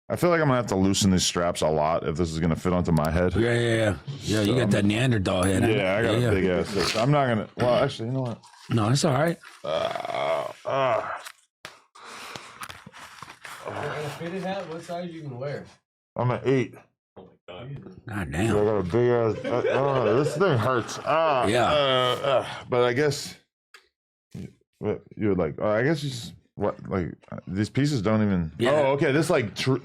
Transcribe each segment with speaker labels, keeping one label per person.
Speaker 1: I feel like I'm gonna have to loosen these straps a lot if this is gonna fit onto my head.
Speaker 2: Yeah. So, you got that Neanderthal head.
Speaker 1: Yeah, I got a big ass head. So I'm not gonna. Well, actually, you know what?
Speaker 2: No, it's all right.
Speaker 3: A fitted hat? What size you can wear?
Speaker 1: I'm an 8.
Speaker 3: Oh my god.
Speaker 2: God damn.
Speaker 1: So I got a big ass. This thing hurts. But I guess. What you would like? I guess you just these pieces don't even. Yeah. Oh, okay. This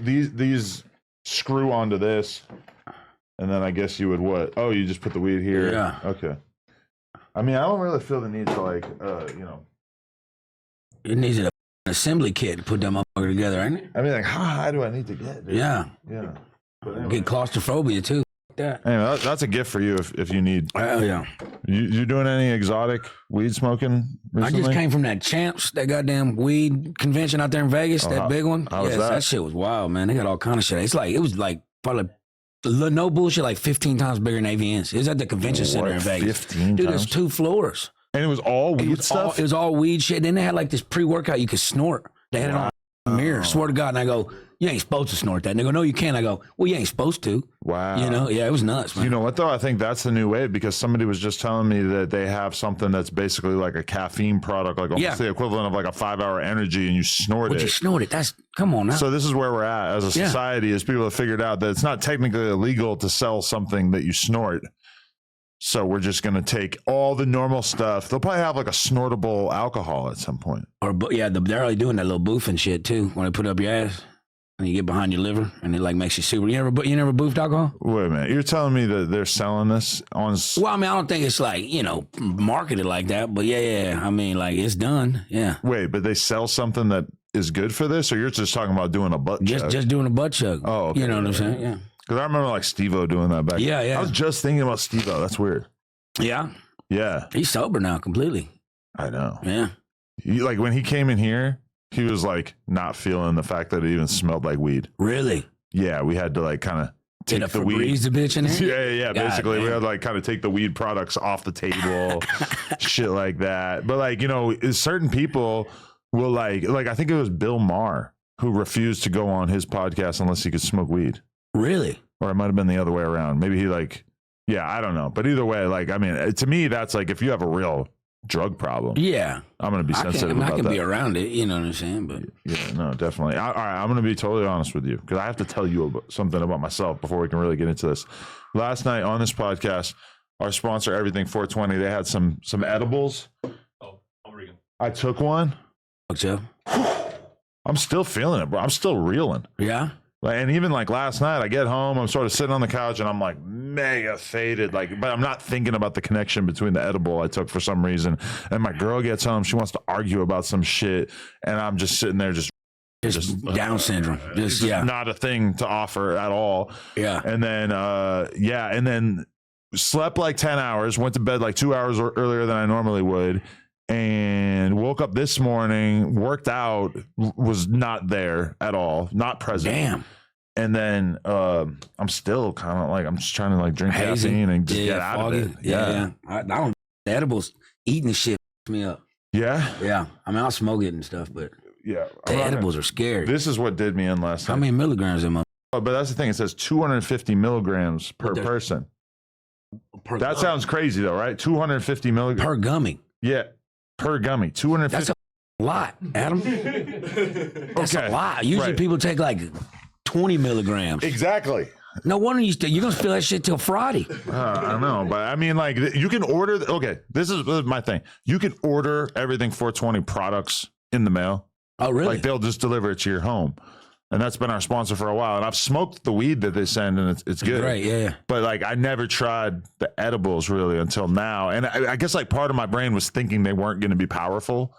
Speaker 1: these screw onto this, and then I guess you would what? Oh, you just put the weed here.
Speaker 2: Yeah.
Speaker 1: Okay. I mean, I don't really feel the need to
Speaker 2: It needs an assembly kit to put that motherfucker together, ain't it?
Speaker 1: I mean, like, how high do I need to get? Dude?
Speaker 2: Yeah.
Speaker 1: But anyway.
Speaker 2: Get claustrophobia too.
Speaker 1: Anyway, that's a gift for you if you need.
Speaker 2: Yeah.
Speaker 1: You doing any exotic weed smoking recently?
Speaker 2: I just came from that Champs, that goddamn weed convention out there in Vegas, that big one.
Speaker 1: How was that?
Speaker 2: That shit was wild, man. They got all kind of shit. It was like probably no bullshit, like 15 times bigger than AVN's. It was at the convention center in Vegas.
Speaker 1: 15
Speaker 2: Dude,
Speaker 1: times?
Speaker 2: there's 2 floors.
Speaker 1: And it was all weed stuff?
Speaker 2: It was all weed shit. Then they had like this pre-workout you could snort. They had it on the mirror. Swear to God. And I go, you ain't supposed to snort that. And they go, no, you can't. I go, well, you ain't supposed to.
Speaker 1: Wow.
Speaker 2: You know? Yeah, it was nuts, man.
Speaker 1: You know what, though? I think that's the new wave because somebody was just telling me that they have something that's basically like a caffeine product, like almost the equivalent of like a 5-hour energy, and you snort it.
Speaker 2: You snort it. Come on now.
Speaker 1: So this is where we're at as a society, is people have figured out that it's not technically illegal to sell something that you snort. So we're just going to take all the normal stuff. They'll probably have like a snortable alcohol at some point.
Speaker 2: Or they're already doing that little boofing shit too when they put up your ass and you get behind your liver and it like makes you super. You never boofed alcohol?
Speaker 1: Wait a minute. You're telling me that they're selling this on?
Speaker 2: Well, I mean, I don't think it's like, marketed like that, but yeah. I mean, like it's done. Yeah.
Speaker 1: Wait, but they sell something that is good for this, or you're just talking about doing a butt chug?
Speaker 2: Just doing a butt chug.
Speaker 1: Oh, okay.
Speaker 2: You know what I'm saying? Yeah.
Speaker 1: Because I remember like Steve-O doing that back.
Speaker 2: Yeah.
Speaker 1: I was just thinking about Steve-O. That's weird.
Speaker 2: Yeah.
Speaker 1: Yeah.
Speaker 2: He's sober now completely.
Speaker 1: I know.
Speaker 2: Yeah.
Speaker 1: Like when he came in here, he was like not feeling the fact that it even smelled like weed.
Speaker 2: Really?
Speaker 1: Yeah. We had to like kind of take the weed.
Speaker 2: the bitch in there?
Speaker 1: Yeah. Basically, we had to like kind of take the weed products off the table, shit like that. But like, certain people will like I think it was Bill Maher who refused to go on his podcast unless he could smoke weed.
Speaker 2: Really?
Speaker 1: Or it might have been the other way around. Maybe he I don't know. But either way, like, I mean, to me, that's like if you have a real drug problem.
Speaker 2: Yeah.
Speaker 1: I'm going to be sensitive about that.
Speaker 2: I can be around it, you know what I'm saying? But
Speaker 1: yeah, no, definitely. All right, I'm going to be totally honest with you because I have to tell you something about myself before we can really get into this. Last night on this podcast, our sponsor, Everything 420, they had some edibles.
Speaker 3: Oh, I'm reading.
Speaker 1: I took one.
Speaker 2: what's up?
Speaker 1: I'm still feeling it, bro. I'm still reeling.
Speaker 2: Yeah.
Speaker 1: And even like last night, I get home, I'm sort of sitting on the couch and I'm like mega faded, but I'm not thinking about the connection between the edible I took for some reason. And my girl gets home, she wants to argue about some shit, and I'm just sitting there just
Speaker 2: Down syndrome. Just
Speaker 1: not a thing to offer at all.
Speaker 2: Yeah.
Speaker 1: And then and then slept like 10 hours, went to bed like 2 hours earlier than I normally would. And woke up this morning, worked out, was not there at all, not present.
Speaker 2: Damn.
Speaker 1: And then I'm still kind of like, I'm just trying to like drink caffeine and just get out
Speaker 2: foggy.
Speaker 1: of it.
Speaker 2: Yeah. I don't, the edibles, eating shit me up.
Speaker 1: Yeah?
Speaker 2: Yeah. I mean, I'll smoke it and stuff, but
Speaker 1: Yeah.
Speaker 2: the edibles are scary.
Speaker 1: This is what did me in last night.
Speaker 2: How many milligrams in my?
Speaker 1: But that's the thing. It says 250 milligrams per person. That sounds crazy though, right? 250 milligrams.
Speaker 2: Per gummy.
Speaker 1: Yeah. Per gummy. 250.
Speaker 2: That's a lot, Adam. That's a lot. Usually people take like 20 milligrams.
Speaker 1: Exactly.
Speaker 2: No wonder you're going to feel that shit till Friday.
Speaker 1: I don't know, but I mean, like, you can order. Okay, this is my thing. You can order Everything 420 products in the mail.
Speaker 2: Oh, really?
Speaker 1: Like, they'll just deliver it to your home. And that's been our sponsor for a while. And I've smoked the weed that they send, and it's good.
Speaker 2: Right, yeah.
Speaker 1: But like, I never tried the edibles really until now. And I guess like part of my brain was thinking they weren't going to be powerful.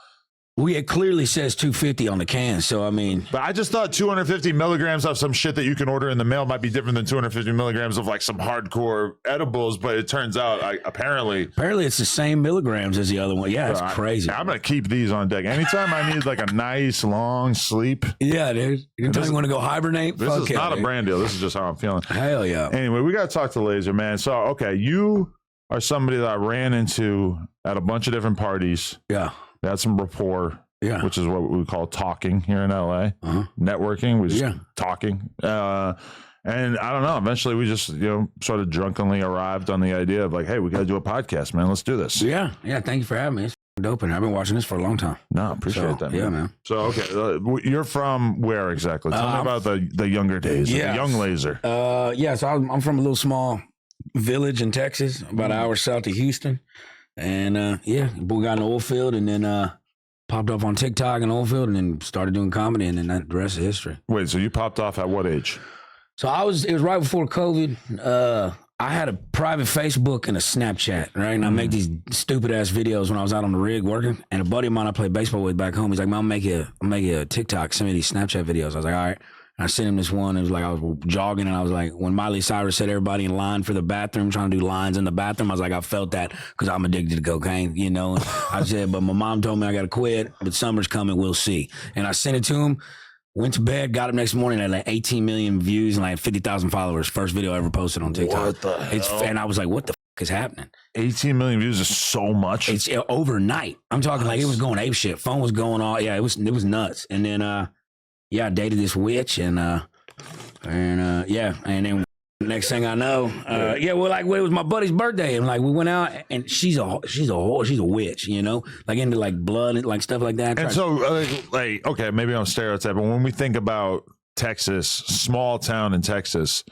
Speaker 2: Well, it clearly says 250 on the can. So, I mean.
Speaker 1: But I just thought 250 milligrams of some shit that you can order in the mail might be different than 250 milligrams of like some hardcore edibles. But it turns out apparently
Speaker 2: it's the same milligrams as the other one. Yeah, it's crazy.
Speaker 1: I'm going to keep these on deck. Anytime I need like a nice long sleep.
Speaker 2: Yeah, dude. Anytime you want to go hibernate.
Speaker 1: This is not a brand deal. This is just how I'm feeling.
Speaker 2: Hell yeah.
Speaker 1: Anyway, we got to talk to Lazer, man. So, okay, you are somebody that I ran into at a bunch of different parties.
Speaker 2: Yeah.
Speaker 1: They had some rapport.
Speaker 2: Yeah.
Speaker 1: which is what we call talking here in LA. Networking, we just talking. And I don't know, eventually we just, sort of drunkenly arrived on the idea of like, hey, we got to do a podcast, man. Let's do this.
Speaker 2: Yeah. Thank you for having me. It's dope. And I've been watching this for a long time.
Speaker 1: No, appreciate that, man.
Speaker 2: Yeah, man.
Speaker 1: So, okay, you're from where exactly? Tell me about the younger days, the young Lazer.
Speaker 2: So I'm from a little small village in Texas, about an hour south of Houston. And we got an oil field and then popped off on TikTok and oil field and then started doing comedy and then the rest is history.
Speaker 1: Wait, so you popped off at what age?
Speaker 2: So it was right before COVID. I had a private Facebook and a Snapchat, right? And I make these stupid ass videos when I was out on the rig working. And a buddy of mine I played baseball with back home, he's like, man, I'll make you a TikTok, send me these Snapchat videos. I was like, all right. And I sent him this one. It was like I was jogging and I was like, when Miley Cyrus said everybody in line for the bathroom, trying to do lines in the bathroom, I was like, I felt that because I'm addicted to cocaine, And I said, but my mom told me I got to quit, but summer's coming, we'll see. And I sent it to him. Went to bed, got up next morning at like 18 million views and like 50,000 followers. First video I ever posted on TikTok.
Speaker 1: What the hell?
Speaker 2: And I was like, what the is happening?
Speaker 1: 18 million views is so much.
Speaker 2: It's overnight. I'm talking like it was going ape shit. Phone was going all, it was nuts. And then, I dated this witch and then next thing I know, it was my buddy's birthday and like we went out and she's a witch, like into like blood and like stuff like that.
Speaker 1: And so okay, maybe I'm stereotyping. When we think about Texas, small town in Texas,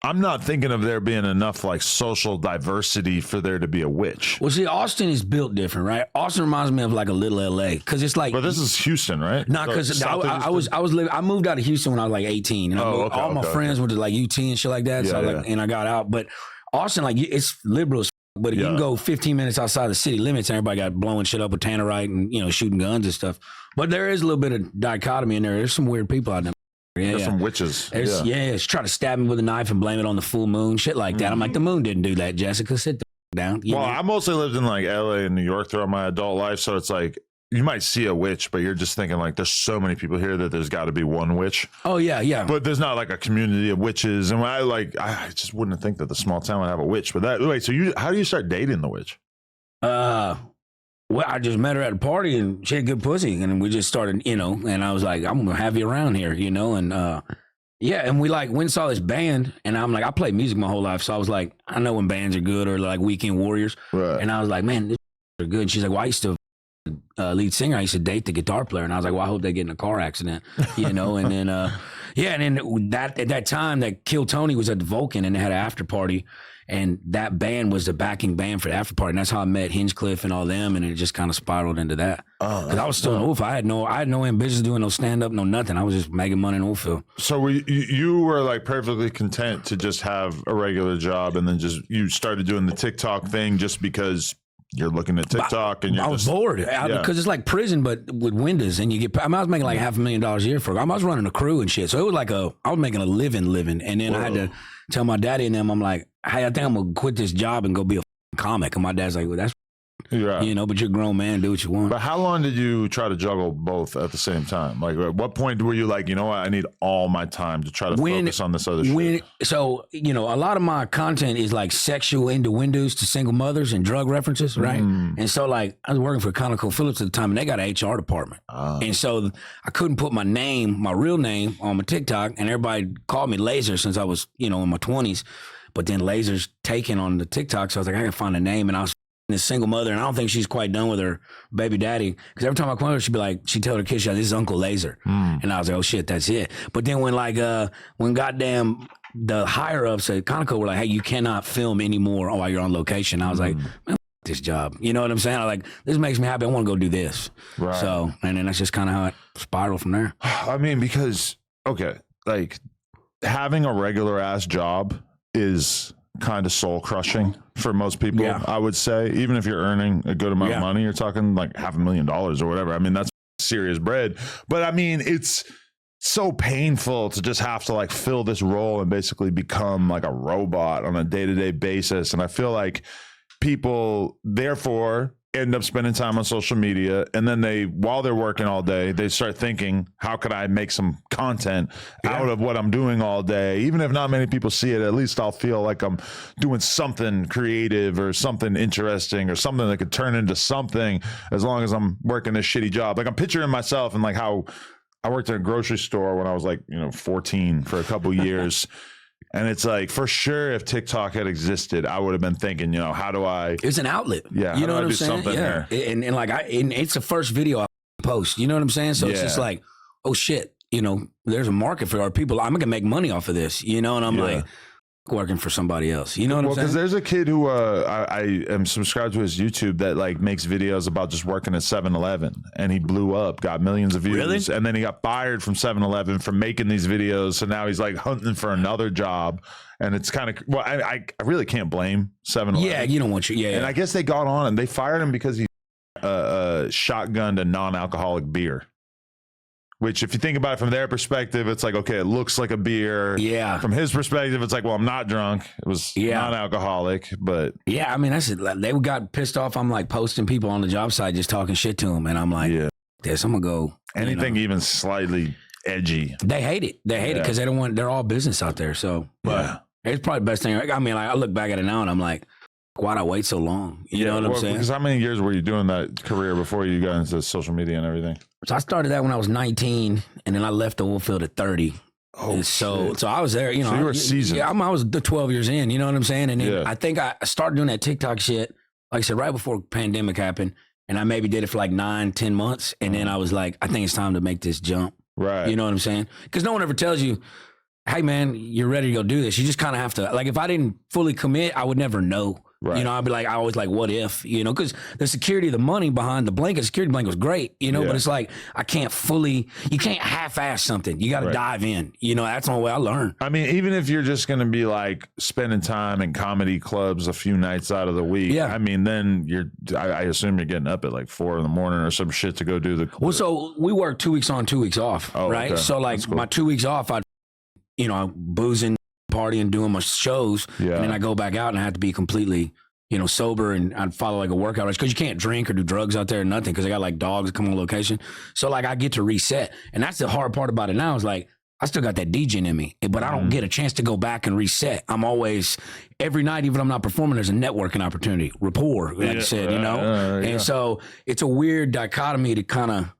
Speaker 1: I'm not thinking of there being enough like social diversity for there to be a witch.
Speaker 2: Well, see, Austin is built different, right? Austin reminds me of like a little LA because it's like.
Speaker 1: But this is Houston, right?
Speaker 2: Nah, because I moved out of Houston when I was like 18, and all my friends went to like UT and shit like that. And I got out. But Austin, like it's liberal, but you can go 15 minutes outside the city limits, and everybody got blowing shit up with tannerite and shooting guns and stuff. But there is a little bit of dichotomy in there. There's some weird people out there.
Speaker 1: There's some witches.
Speaker 2: It's try to stab me with a knife and blame it on the full moon, shit like that. I'm like, the moon didn't do that, Jessica. Sit the down.
Speaker 1: I mostly lived in like LA and New York throughout my adult life, so it's like you might see a witch, but you're just thinking like there's so many people here that there's got to be one witch.
Speaker 2: Oh yeah.
Speaker 1: But there's not like a community of witches, and I just wouldn't think that the small town would have a witch. But how do you start dating the witch?
Speaker 2: Well, I just met her at a party and she had good pussy and we just started, and I was like, I'm going to have you around here, and and we like went and saw this band and I'm like, I played music my whole life. So I was like, I know when bands are good or like Weekend Warriors. Right. And I was like, man, this are good. And she's like, well, I used to lead singer. I used to date the guitar player. And I was like, well, I hope they get in a car accident, and then, and then at that time that Kill Tony was at the Vulcan and they had an after party. And that band was the backing band for the after party. And that's how I met Hinchcliffe and all them. And it just kind of spiraled into that. Because I was still in Oilfield. I had no ambitions doing no stand-up, no nothing. I was just making money in Oilfield.
Speaker 1: So you were like perfectly content to just have a regular job and then you started doing the TikTok thing just because you're looking at TikTok and
Speaker 2: I was bored because it's like prison, but with windows and you get, I was making like $500,000 a year for it. I was running a crew and shit. So it was like I was making a living. And then I had to tell my daddy and them, I'm like, hey, I think I'm going to quit this job and go be a comic. And my dad's like, well, that's, but you're a grown man, do what you want.
Speaker 1: But how long did you try to juggle both at the same time? Like at what point were you like, you know what, I need all my time to try to focus on this other shit?
Speaker 2: So, a lot of my content is like sexual innuendos to single mothers and drug references, right? And so like I was working for ConocoPhillips at the time and they got an HR department. And so I couldn't put my real name on my TikTok and everybody called me Lazer since I was, in my 20s. But then Lazer's taken on the TikTok. So I was like, I can find a name. And I was this single mother, and I don't think she's quite done with her baby daddy. Because every time I come over, she'd be like, she'd tell her kids, this is Uncle Lazer. And I was like, oh shit, that's it. But then when goddamn the higher ups at Conoco were like, hey, you cannot film anymore while you're on location. I was like, man, this job. You know what I'm saying? I'm like, this makes me happy. I want to go do this. Right. So, and then that's just kind of how it spiraled from there.
Speaker 1: I mean, because, okay, like having a regular ass job is kind of soul crushing for most people, I would say. Even if you're earning a good amount of money, you're talking like $500,000 or whatever. I mean, that's serious bread. But I mean, it's so painful to just have to like fill this role and basically become like a robot on a day-to-day basis. And I feel like people, therefore, end up spending time on social media, and then while they're working all day, they start thinking, how could I make some content out of what I'm doing all day? Even if not many people see it, at least I'll feel like I'm doing something creative or something interesting or something that could turn into something, as long as I'm working this shitty job. Like, I'm picturing myself and like how I worked in a grocery store when I was like, 14 for a couple years. And it's like, for sure, if TikTok had existed, I would have been thinking, how do I?
Speaker 2: It's an outlet.
Speaker 1: Yeah.
Speaker 2: You know what I'm saying? Yeah. And it's the first video I post. You know what I'm saying? So it's just like, oh shit, there's a market for our people. I'm gonna make money off of this. And I'm like working for somebody else. You know what I'm saying?
Speaker 1: Because there's a kid who I am subscribed to his YouTube that like makes videos about just working at 7-Eleven, and he blew up, got millions of views. Really? And then he got fired from 7-Eleven for making these videos. So now he's like hunting for another job. And it's kind of, I really can't blame 7-Eleven.
Speaker 2: Yeah, you don't want you. Yeah.
Speaker 1: And I guess they got on and they fired him because he shotgunned a non-alcoholic beer. Which, if you think about it from their perspective, it's like, okay, it looks like a beer.
Speaker 2: Yeah.
Speaker 1: From his perspective, it's like, well, I'm not drunk. It was non-alcoholic, but.
Speaker 2: Yeah, I mean, they got pissed off. I'm like posting people on the job site just talking shit to them. And I'm like, this, I'm going to go.
Speaker 1: Anything even slightly edgy.
Speaker 2: They hate it. They hate it because they're all business out there. So, it's probably the best thing. I mean, I look back at it now and I'm like, why'd I wait so long? You know what I'm saying? Because
Speaker 1: how many years were you doing that career before you got into social media and everything?
Speaker 2: So I started that when I was 19, and then I left the oil field at 30.
Speaker 1: Oh,
Speaker 2: so I was there,
Speaker 1: So you were seasoned.
Speaker 2: Yeah, I was the 12 years in, you know what I'm saying? And then I think I started doing that TikTok shit, like I said, right before the pandemic happened. And I maybe did it for like 9-10 months. And then I was like, I think it's time to make this jump.
Speaker 1: Right.
Speaker 2: You know what I'm saying? Because no one ever tells you, hey, man, you're ready to go do this. You just kind of have to, like, if I didn't fully commit, I would never know. Right. I'd be like, I always like, what if, because the security, the money behind the security blanket was great, but it's like, you can't half-ass something. You got to dive in, that's the only way I learn.
Speaker 1: I mean, even if you're just going to be like spending time in comedy clubs a few nights out of the week, I mean, then I assume you're getting up at like 4 a.m. or some shit to go do the.
Speaker 2: Well, so we work 2 weeks on, 2 weeks off, right? Okay. So like my 2 weeks off, I'm boozing, partying, doing my shows, and then I go back out and I have to be completely, sober, and I'd follow like a workout because you can't drink or do drugs out there or nothing because I got like dogs that come on location. So like I get to reset, and that's the hard part about it now is like I still got that DJing in me, but I don't get a chance to go back and reset. I'm always, every night, even if I'm not performing, there's a networking opportunity, rapport, like you said, and so it's a weird dichotomy to kind of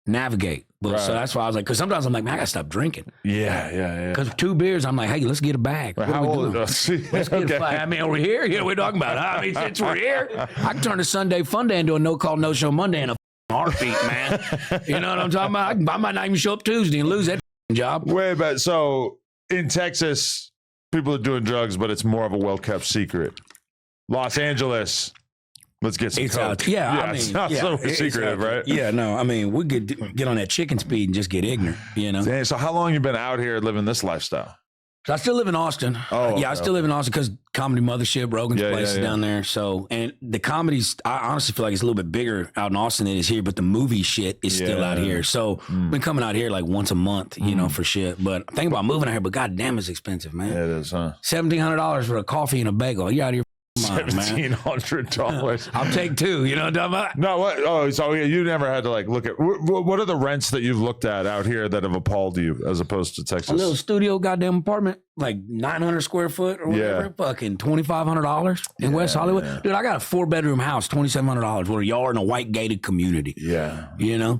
Speaker 2: navigate. But so that's why I was like, because sometimes I'm like, man, I gotta stop drinking.
Speaker 1: Yeah.
Speaker 2: Because 2 beers, I'm like, hey, let's get a bag. What
Speaker 1: how old?
Speaker 2: Let's get a bag. I mean, over here, we're talking about. I mean, since we're here, I can turn a Sunday fun day into a no call, no show Monday in a heartbeat, man. You know what I'm talking about? I might not even show up Tuesday and lose that job.
Speaker 1: Wait, but so in Texas, people are doing drugs, but it's more of a well-kept secret. Los Angeles. Let's get some coke.
Speaker 2: I mean,
Speaker 1: it's not so secretive, right?
Speaker 2: Yeah, no, I mean, we could get on that chicken speed and just get ignorant,
Speaker 1: Damn, so how long you been out here living this lifestyle?
Speaker 2: So I still live in Austin. I still live in Austin because Comedy Mothership, Rogan's place is down there. So, and the comedies, I honestly feel like it's a little bit bigger out in Austin than it is here, but the movie shit is still out here. So, been coming out here like once a month, for shit. But I'm thinking about moving out here, but goddamn, it's expensive, man.
Speaker 1: Yeah, it is, huh?
Speaker 2: $1,700 for a coffee and a bagel. You out here?
Speaker 1: $1,700.
Speaker 2: I'll take 2. You know what I'm talking about?
Speaker 1: No, what? Oh, so you never had to like look at what are the rents that you've looked at out here that have appalled you as opposed to Texas?
Speaker 2: A little studio goddamn apartment, like 900 square foot or whatever. Fucking $2,500 in West Hollywood. Yeah. Dude, I got a 4-bedroom house, $2,700 with a yard in a white gated community.
Speaker 1: Yeah,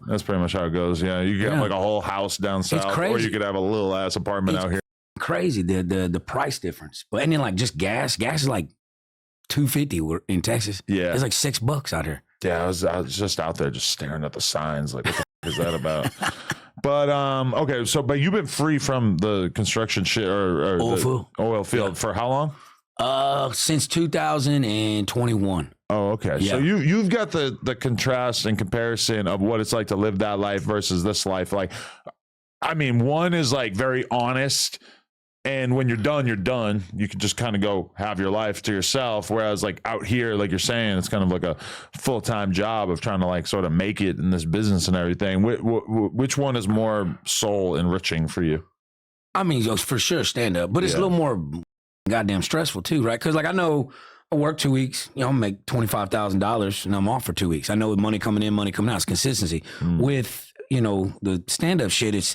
Speaker 2: that's
Speaker 1: pretty much how it goes. Yeah, you get like a whole house down south, or you could have a little ass apartment out here.
Speaker 2: Crazy the price difference, but and then like just gas is like $2.50 in Texas.
Speaker 1: Yeah,
Speaker 2: it's like $6 out here.
Speaker 1: Yeah, I was just out there just staring at the signs like, what the f- is that about? But okay, so but you've been free from the construction shit or oil field for how long?
Speaker 2: Since 2021.
Speaker 1: Oh, okay. Yeah. So you've got the contrast and comparison of what it's like to live that life versus this life. Like, I mean, one is like very honest. And when you're done, you're done. You can just kind of go have your life to yourself. Whereas like out here, like you're saying, it's kind of like a full-time job of trying to like sort of make it in this business and everything. Which one is more soul enriching for you?
Speaker 2: I mean, for sure stand up, but it's a little more goddamn stressful too, right? Because like I know I work 2 weeks, you know, I make $25,000 and I'm off for 2 weeks. I know money coming in, money coming out. It's consistency. With, you know, the stand-up shit, it's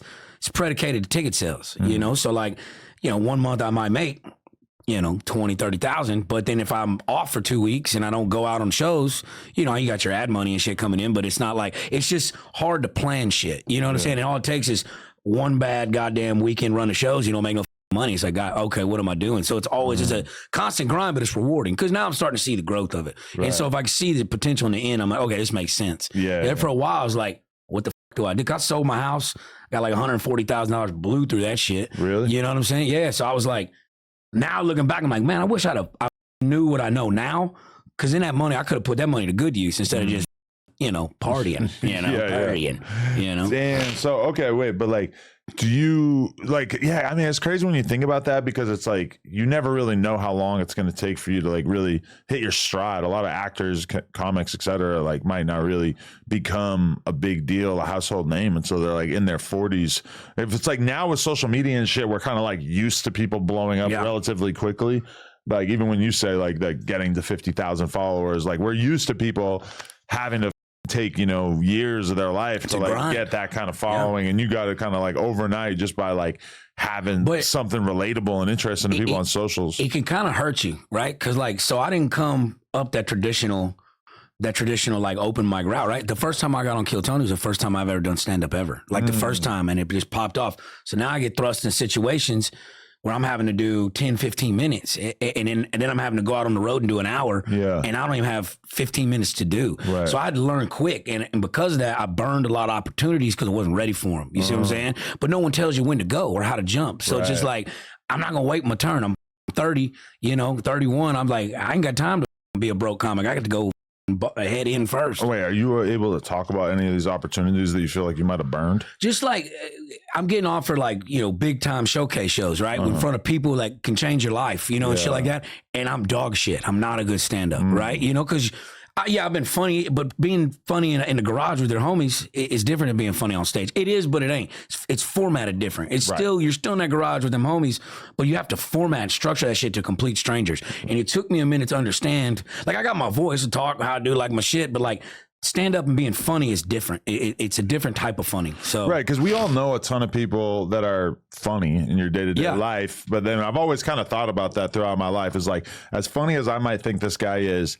Speaker 2: predicated to ticket sales, you know? So like, you know, 1 month I might make, you know, 20, 30,000. But then if I'm off for 2 weeks and I don't go out on shows, you know, you got your ad money and shit coming in, but it's not like, it's just hard to plan shit. You know what I'm saying? And all it takes is one bad goddamn weekend run of shows, you don't make no money. It's like, okay, what am I doing? So it's always just a constant grind, but it's rewarding because now I'm starting to see the growth of it. Right. And so if I can see the potential in the end, I'm like, okay, this makes sense. Yeah. And for a while, I was like, what the fuck do I do? I sold my house, got like $140,000 blew through that shit.
Speaker 1: Really?
Speaker 2: You know what I'm saying? Yeah. So I was like, now looking back, I'm like, man, I wish I knew what I know now, because in that money, I could have put that money to good use instead of just, you know, partying, you know, partying, you know?
Speaker 1: Damn. So, okay, wait, but like, do you like, I mean, it's crazy when you think about that because it's like, you never really know how long it's going to take for you to like really hit your stride. A lot of actors, comics, etc., like might not really become a big deal, a household name until they're like in their 40s. If it's like now with social media and shit, we're kind of like used to people blowing up relatively quickly. Like even when you say like getting to 50,000 followers, like we're used to people having to take, you know, years of their life to like grind. Get that kind of following, and you got to kind of like overnight just by like having something relatable and interesting to people on socials.
Speaker 2: It can kind of hurt you, right? Because like, so I didn't come up that traditional like open mic route, right? The first time I got on Kill Tony was the first time I've ever done stand up ever, like the first time, and it just popped off. So now I get thrust in situations where I'm having to do 10, 15 minutes and then I'm having to go out on the road and do an hour and I don't even have 15 minutes to do. Right. So I had to learn quick. And because of that, I burned a lot of opportunities because I wasn't ready for them. You see what I'm saying? But no one tells you when to go or how to jump. So it's just like, I'm not going to wait my turn. I'm 30, you know, 31. I'm like, I ain't got time to be a broke comic. I got to go head in first.
Speaker 1: Oh, wait, are you able to talk about any of these opportunities that you feel like you might have burned?
Speaker 2: Just like I'm getting offered like, you know, big time showcase shows, right? In front of people that can change your life, you know, and shit like that. And I'm dog shit. I'm not a good stand-up, right? You know, because I've been funny, but being funny in the garage with their homies is different than being funny on stage. It is, but it ain't. It's formatted different. It's still, you're still in that garage with them homies, but you have to format and structure that shit to complete strangers. And it took me a minute to understand. Like, I got my voice to talk how I do like my shit, but like, stand up and being funny is different. It's a different type of funny. So
Speaker 1: right, because we all know a ton of people that are funny in your day-to-day life, but then I've always kind of thought about that throughout my life, is like, as funny as I might think this guy is,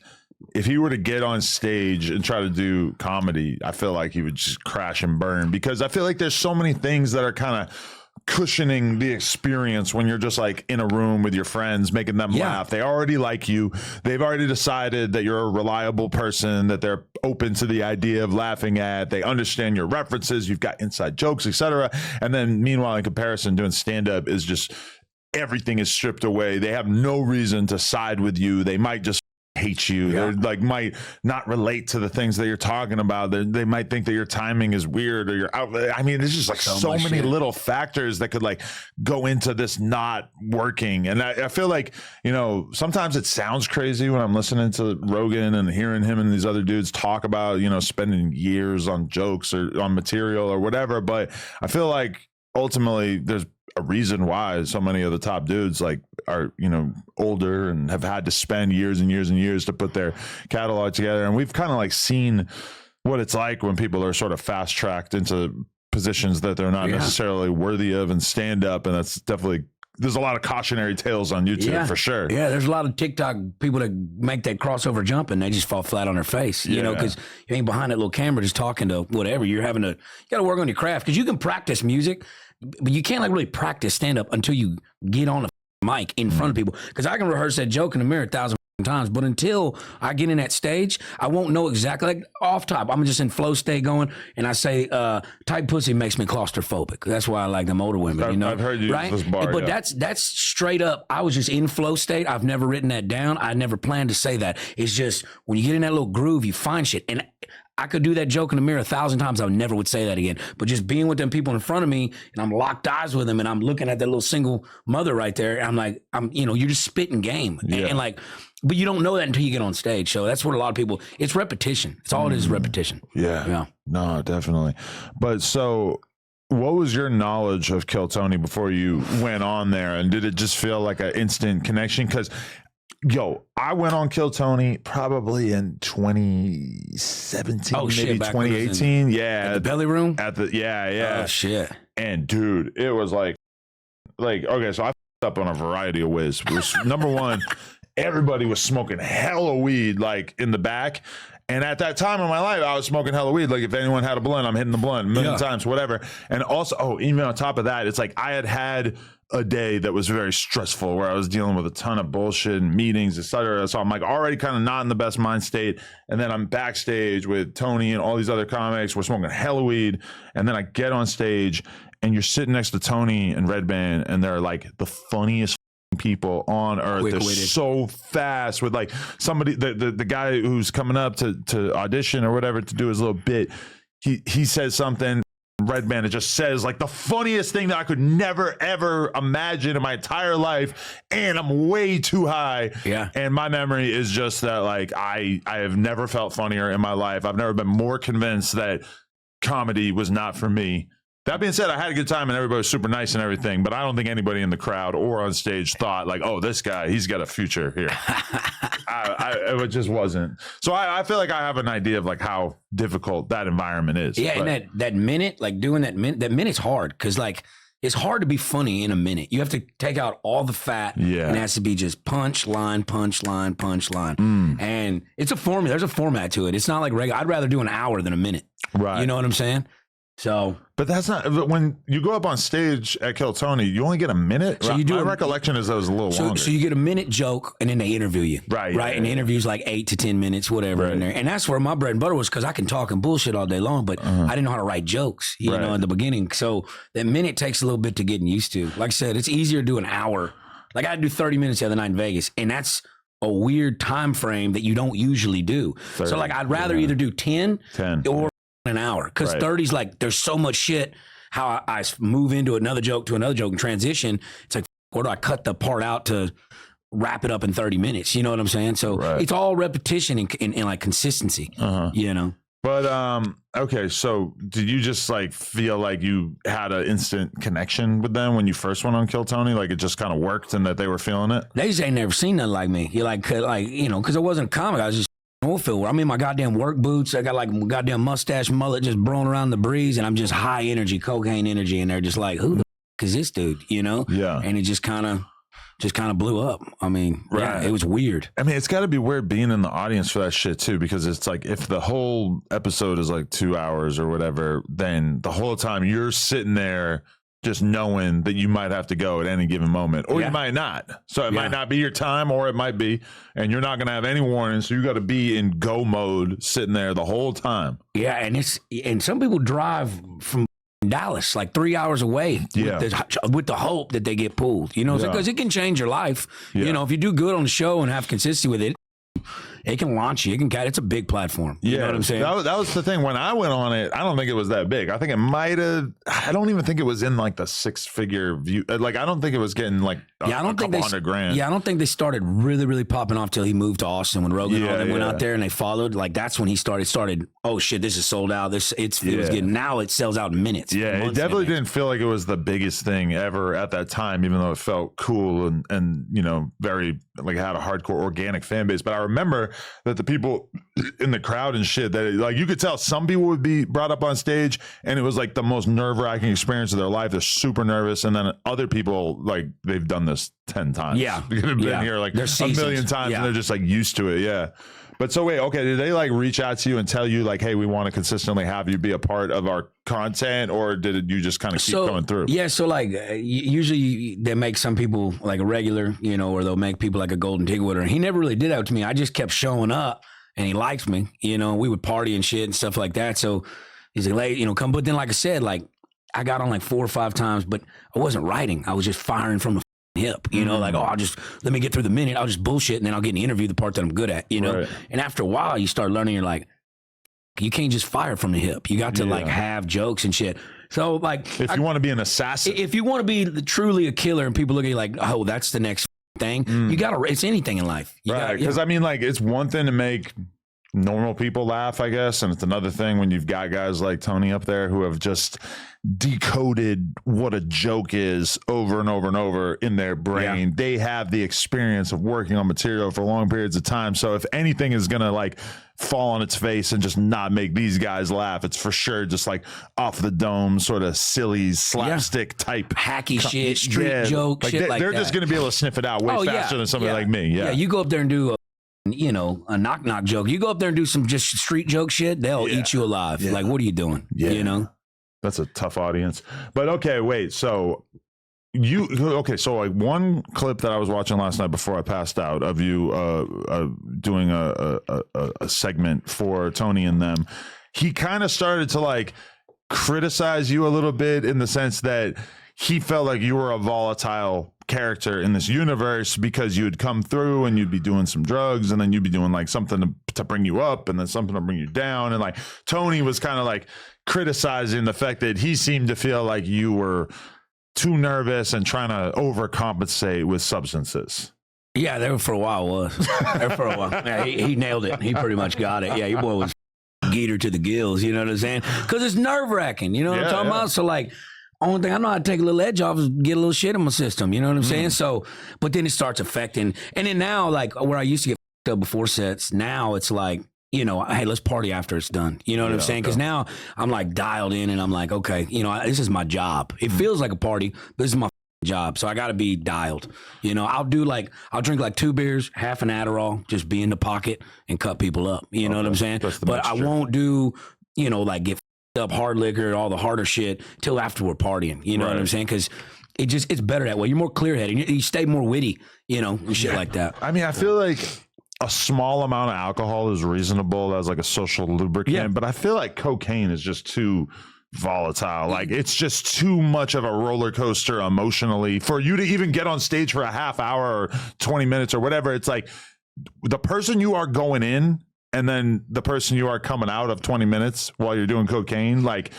Speaker 1: if he were to get on stage and try to do comedy, I feel like he would just crash and burn, because I feel like there's so many things that are kind of cushioning the experience when you're just like in a room with your friends, making them laugh. They already like you. They've already decided that you're a reliable person, that they're open to the idea of laughing at. They understand your references. You've got inside jokes, etc. And then meanwhile, in comparison, doing stand-up is just everything is stripped away. They have no reason to side with you. They might just hate you. They're like, might not relate to the things that you're talking about. They might think that your timing is weird or you're out. I mean, there's just like so many little factors that could like go into this not working. And I feel like, you know, sometimes it sounds crazy when I'm listening to Rogan and hearing him and these other dudes talk about, you know, spending years on jokes or on material or whatever. But I feel like ultimately there's a reason why so many of the top dudes like are, you know, older and have had to spend years and years and years to put their catalog together. And we've kind of like seen what it's like when people are sort of fast tracked into positions that they're not necessarily worthy of in stand up. And that's definitely, there's a lot of cautionary tales on YouTube for sure. Yeah,
Speaker 2: there's a lot of TikTok people that make that crossover jump and they just fall flat on their face, you know, because you ain't behind that little camera just talking to whatever. You got to work on your craft, because you can practice music, but you can't like really practice stand up until you get on the mic in front of people. Because I can rehearse that joke in the mirror 1,000 times, but until I get in that stage, I won't know exactly. Like off top, I'm just in flow state going, and I say, tight pussy makes me claustrophobic. That's why I like them older women, you know?
Speaker 1: I've heard you use this bar,
Speaker 2: but that's straight up. I was just in flow state. I've never written that down. I never planned to say that. It's just when you get in that little groove, you find shit. And I could do that joke in the mirror 1,000 times. I never would say that again. But just being with them people in front of me, and I'm locked eyes with them, and I'm looking at that little single mother right there. And I'm like, you know, you're just spitting game. And like, but you don't know that until you get on stage. So that's what a lot of people, it's repetition. It's all it is, repetition.
Speaker 1: Yeah. No, definitely. But so what was your knowledge of Kill Tony before you went on there? And did it just feel like an instant connection? Because Yo, I went on Kill Tony probably in 2017, maybe 2018. Yeah.
Speaker 2: At the belly room?
Speaker 1: Yeah.
Speaker 2: Oh, shit.
Speaker 1: And dude, it was like, okay, so I f***ed up on a variety of ways. It was, number one, everybody was smoking hella weed, like in the back. And at that time in my life, I was smoking hella weed. Like if anyone had a blunt, I'm hitting the blunt a million times, whatever. And also, even on top of that, it's like I had a day that was very stressful where I was dealing with a ton of bullshit and meetings, etc. So I'm like already kind of not in the best mind state. And then I'm backstage with Tony and all these other comics. We're smoking hella weed. And then I get on stage and you're sitting next to Tony and Red Band and they're like the funniest people on earth. They're so fast with like somebody, the guy who's coming up to audition or whatever to do his little bit. He says something. Red Band, it just says like the funniest thing that I could never ever imagine in my entire life, and I'm way too high. Yeah. And my memory is just that like I have never felt funnier in my life. I've never been more convinced that comedy was not for me. That being said, I had a good time and everybody was super nice and everything, but I don't think anybody in the crowd or on stage thought like, oh, this guy, he's got a future here. It just wasn't. So I feel like I have an idea of like how difficult that environment is.
Speaker 2: Yeah, but. And that minute, like doing that minute's hard because like it's hard to be funny in a minute. You have to take out all the fat. Yeah. And it has to be just punch line, punch line, punch line. And it's a formula. There's a format to it. It's not like regular. I'd rather do an hour than a minute. Right. You know what I'm saying? So,
Speaker 1: but that's not when you go up on stage at Kill Tony, you only get a minute. So you do. My recollection is that was a little longer.
Speaker 2: So you get a minute joke, and then they interview you, right? And the interview's like 8 to 10 minutes, whatever. In there, and that's where my bread and butter was because I can talk and bullshit all day long, but I didn't know how to write jokes, you know, in the beginning. So that minute takes a little bit to get used to. Like I said, it's easier to do an hour. Like I had to do 30 minutes the other night in Vegas, and that's a weird time frame that you don't usually do. 30, so like I'd rather either do 10 or an hour because 30's like there's so much shit how I move into another joke to another joke and transition. It's like where do I cut the part out to wrap it up in 30 minutes, you know what I'm saying? So it's all repetition and like consistency, you know.
Speaker 1: But okay, so did you just like feel like you had an instant connection with them when you first went on Kill Tony? Like it just kind of worked and that they were feeling it?
Speaker 2: They just ain't never seen nothing like me. You like you know, because I wasn't a comic, I was just I'm in my goddamn work boots. I got like my goddamn mustache mullet just blowing around the breeze, and I'm just high energy, cocaine energy, and they're just like, "Who the f- is this dude?" You know? Yeah. And it just kind of blew up. I mean, yeah, it was weird.
Speaker 1: I mean, it's got to be weird being in the audience for that shit too, because it's like if the whole episode is like 2 hours or whatever, then the whole time you're sitting there just knowing that you might have to go at any given moment, or you might not. So it might not be your time, or it might be, and you're not going to have any warning. So you got to be in go mode, sitting there the whole time.
Speaker 2: Yeah, and some people drive from Dallas like 3 hours away with the hope that they get pulled. You know, because it can change your life. Yeah. You know, if you do good on the show and have consistency with it, it can launch you. It's a big platform. You know what I'm saying?
Speaker 1: That was the thing. When I went on it, I don't think it was that big. I think it might have. I don't even think it was in like the 6-figure view. Like I don't think it was getting like a couple $100,000.
Speaker 2: Yeah, I don't think they started really, really popping off till he moved to Austin when Rogan and all them went out there and they followed. Like that's when he started. Oh shit, this is sold out. It was getting, now it sells out in minutes.
Speaker 1: Yeah, it definitely didn't feel like it was the biggest thing ever at that time, even though it felt cool and you know very like had a hardcore organic fan base. But I remember that the people in the crowd and shit, that like you could tell some people would be brought up on stage and it was like the most nerve-wracking experience of their life. They're super nervous, and then other people like they've done this 10 times. Yeah, they've been here like a million times, and they're just like used to it. Yeah. But so wait, okay, did they like reach out to you and tell you like, hey, we want to consistently have you be a part of our content, or did you just kind of keep going through?
Speaker 2: Yeah, so like usually they make some people like a regular, you know, or they'll make people like a golden ticket winner. He never really did that to me. I just kept showing up and he liked me, you know, we would party and shit and stuff like that. So he's like, you know, come. But then like I said, like I got on like 4 or 5 times, but I wasn't writing. I was just firing from the hip, you know, like, oh, let me get through the minute. I'll just bullshit and then I'll get in the interview the part that I'm good at, you know? Right. And after a while, you start learning, you're like, you can't just fire from the hip. You got to like have jokes and shit. So like,
Speaker 1: if you want to be an assassin,
Speaker 2: if you want to be truly a killer and people look at you like, oh, that's the next thing, you got to, it's anything in life.
Speaker 1: Right. Because I mean, like, it's one thing to make normal people laugh, I guess. And it's another thing when you've got guys like Tony up there who have just decoded what a joke is over and over and over in their brain. They have the experience of working on material for long periods of time. So if anything is going to like fall on its face and just not make these guys laugh, it's for sure just like off the dome, sort of silly slapstick type
Speaker 2: hacky shit, street joke,
Speaker 1: like
Speaker 2: shit like
Speaker 1: they're
Speaker 2: that.
Speaker 1: just going to be able to sniff it out way faster than somebody like me. Yeah,
Speaker 2: you go up there and do a knock joke. You go up there and do some just street joke shit, they'll eat you alive. Like, what are you doing? You know?
Speaker 1: That's a tough audience. But okay, wait. So so like one clip that I was watching last night before I passed out of you doing a segment for Tony and them, he kind of started to like criticize you a little bit in the sense that he felt like you were a volatile character in this universe because you had come through and you'd be doing some drugs and then you'd be doing like something to bring you up and then something to bring you down. And like Tony was kind of like criticizing the fact that he seemed to feel like you were too nervous and trying to overcompensate with substances.
Speaker 2: Yeah, there for a while was. There for a while. Yeah, he nailed it. He pretty much got it. Yeah, your boy was geeter to the gills, you know what I'm saying? Because it's nerve-wracking, you know what I'm talking about? So like, only thing I know how to take a little edge off is get a little shit in my system, you know what I'm saying? So, but then it starts affecting, and then now, like where I used to get fucked up before sets, now it's like, you know, hey, let's party after it's done. You know what I'm saying? Because now I'm like dialed in and I'm like, okay, you know, this is my job. It feels like a party, but this is my job. So I got to be dialed. You know, I'll drink like 2 beers, half an Adderall, just be in the pocket and cut people up. You know what I'm saying? But I won't do, you know, like get up hard liquor, all the harder shit till after we're partying. You know what I'm saying? Because it's better that way. You're more clear headed. You stay more witty, you know, and shit like that.
Speaker 1: I mean, I feel like a small amount of alcohol is reasonable as like a social lubricant, but I feel like cocaine is just too volatile. Like it's just too much of a roller coaster emotionally for you to even get on stage for a half hour or 20 minutes or whatever. It's like the person you are going in and then the person you are coming out of 20 minutes while you're doing cocaine, like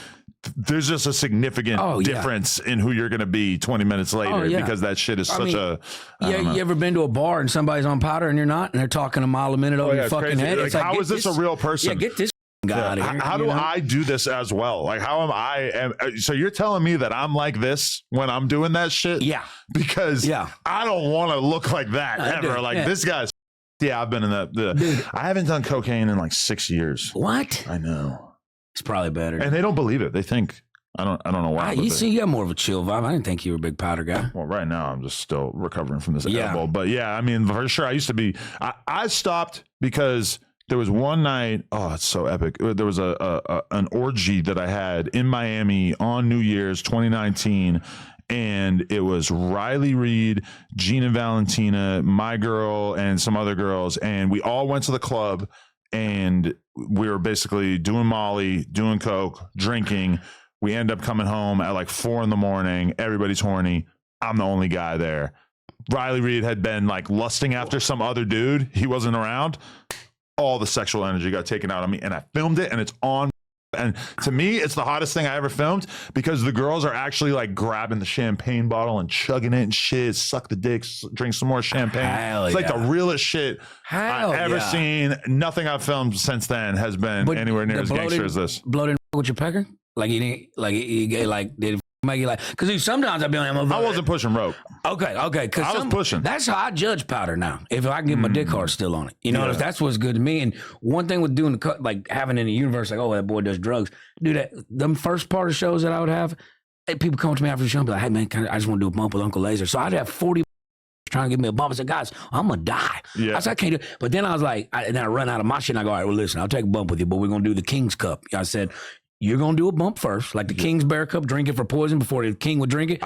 Speaker 1: there's just a significant difference in who you're going to be 20 minutes later because that shit is such a...
Speaker 2: you ever been to a bar and somebody's on powder and you're not, and they're talking a mile a minute over your fucking head?
Speaker 1: Like, it's like, how is this a real person?
Speaker 2: Yeah, get this guy out of here.
Speaker 1: How do I do this as well? Like, how am I... So you're telling me that I'm like this when I'm doing that shit?
Speaker 2: Yeah.
Speaker 1: Because I don't want to look like that ever. Like, this guy's... Yeah, I've been in that... Dude. I haven't done cocaine in like 6 years.
Speaker 2: What?
Speaker 1: I know.
Speaker 2: It's probably better.
Speaker 1: And they don't believe it. They think... I don't know why.
Speaker 2: You see, you got more of a chill vibe. I didn't think you were a big powder guy.
Speaker 1: Well, right now I'm just still recovering from this edible. But yeah, I mean, for sure, I used to be. I stopped because there was one night. Oh, it's so epic. There was an orgy that I had in Miami on New Year's 2019, and it was Riley Reid, Gina Valentina, my girl, and some other girls, and we all went to the club, and we were basically doing Molly, doing coke, drinking. We end up coming home at like 4 a.m. Everybody's horny. I'm the only guy there. Riley Reid had been like lusting after some other dude. He wasn't around. All the sexual energy got taken out of me, and I filmed it, and it's on. And to me, it's the hottest thing I ever filmed because the girls are actually like grabbing the champagne bottle and chugging it and shit, suck the dicks, drink some more champagne. It's like the realest shit I've ever seen. Nothing I've filmed since then has been anywhere near as gangster as this.
Speaker 2: Bloated with your pecker? Like he didn't, did it make you like? Because sometimes I'd be on him.
Speaker 1: I wasn't pushing rope.
Speaker 2: Okay. Because
Speaker 1: I was pushing.
Speaker 2: That's how I judge powder now. If I can get my dick hard still on it, you know, that's what's good to me. And one thing with doing the cut, like having in the universe, like, oh, that boy does drugs. Dude, that them first part of shows that I would have, people come to me after the show and be like, hey man, I just want to do a bump with Uncle Lazer. So I'd have 40 trying to give me a bump. I said, guys, I'm gonna die. I said, I can't do it. But then I was like, and then I run out of my shit and I go, all right, well listen, I'll take a bump with you, but we're gonna do the King's Cup. I said, you're going to do a bump first, like the King's Bear Cup, drink it for poison before the king would drink it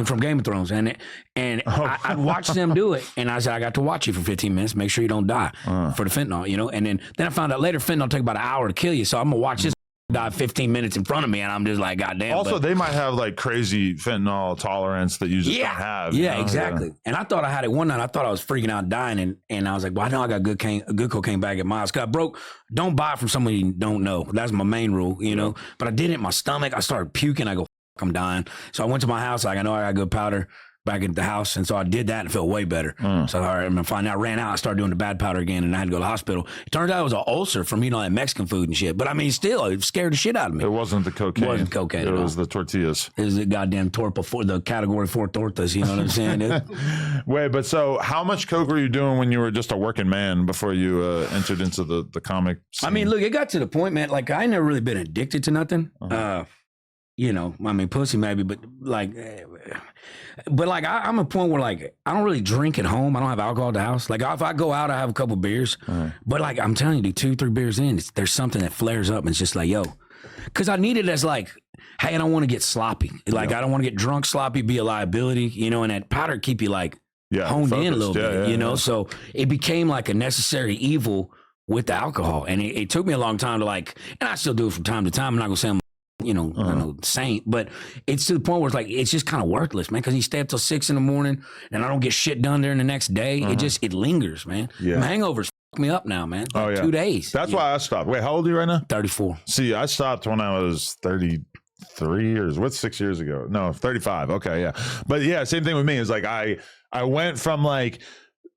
Speaker 2: from Game of Thrones. And I'd watch them do it. And I said, I got to watch you for 15 minutes, make sure you don't die for the fentanyl, you know? And then I found out later fentanyl take about an hour to kill you. So I'm going to watch this die 15 minutes in front of me. And I'm just like, goddamn.
Speaker 1: Also, they might have like crazy fentanyl tolerance that you just don't have.
Speaker 2: Yeah, exactly. Yeah. And I thought I had it one night. I thought I was freaking out dying. And I was like, well, I know I got good cocaine back at my house. Got broke. Don't buy from somebody you don't know. That's my main rule, you know. But I did it in my stomach. I started puking. I go, I'm dying. So I went to my house. Like, I know I got good powder. back at the house. And so I did that and it felt way better. So all right, I'm gonna find out. I ran out, I started doing the bad powder again, and I had to go to the hospital. It turns out it was an ulcer from eating all that Mexican food and shit. But I mean, still, it scared the shit out of me.
Speaker 1: It wasn't the cocaine.
Speaker 2: It wasn't cocaine.
Speaker 1: It was the tortillas.
Speaker 2: It was the goddamn the category 4 tortas. You know what I'm saying?
Speaker 1: Wait, but so how much coke were you doing when you were just a working man before you entered into the comic scene?
Speaker 2: I mean, look, it got to the point, man. Like, I ain't never really been addicted to nothing. You know, I mean, pussy maybe, but like, I'm a point where like I don't really drink at home. I don't have alcohol at the house. Like if I go out, I have a couple beers. But like I'm telling you, dude, 2, 3 beers in, there's something that flares up, and it's just like, yo, because I need it as like, hey, I don't want to get sloppy. Like I don't want to get drunk, sloppy, be a liability, you know. And that powder keep you like honed
Speaker 1: focused.
Speaker 2: in a little bit, you know. So it became like a necessary evil with the alcohol, and it took me a long time to like, and I still do it from time to time. I'm not gonna say I'm I know, saint, but it's to the point where it's like, it's just kind of worthless, man, because you stay up till 6 in the morning and I don't get shit done during the next day. It lingers, man. Yeah. My hangovers fuck me up now, man. Like 2 days.
Speaker 1: That's why I stopped. Wait, how old are you right now?
Speaker 2: 34.
Speaker 1: See, I stopped when I was 33 years. What's 6 years ago? No, 35. Okay, yeah. But yeah, same thing with me. It's like I went from like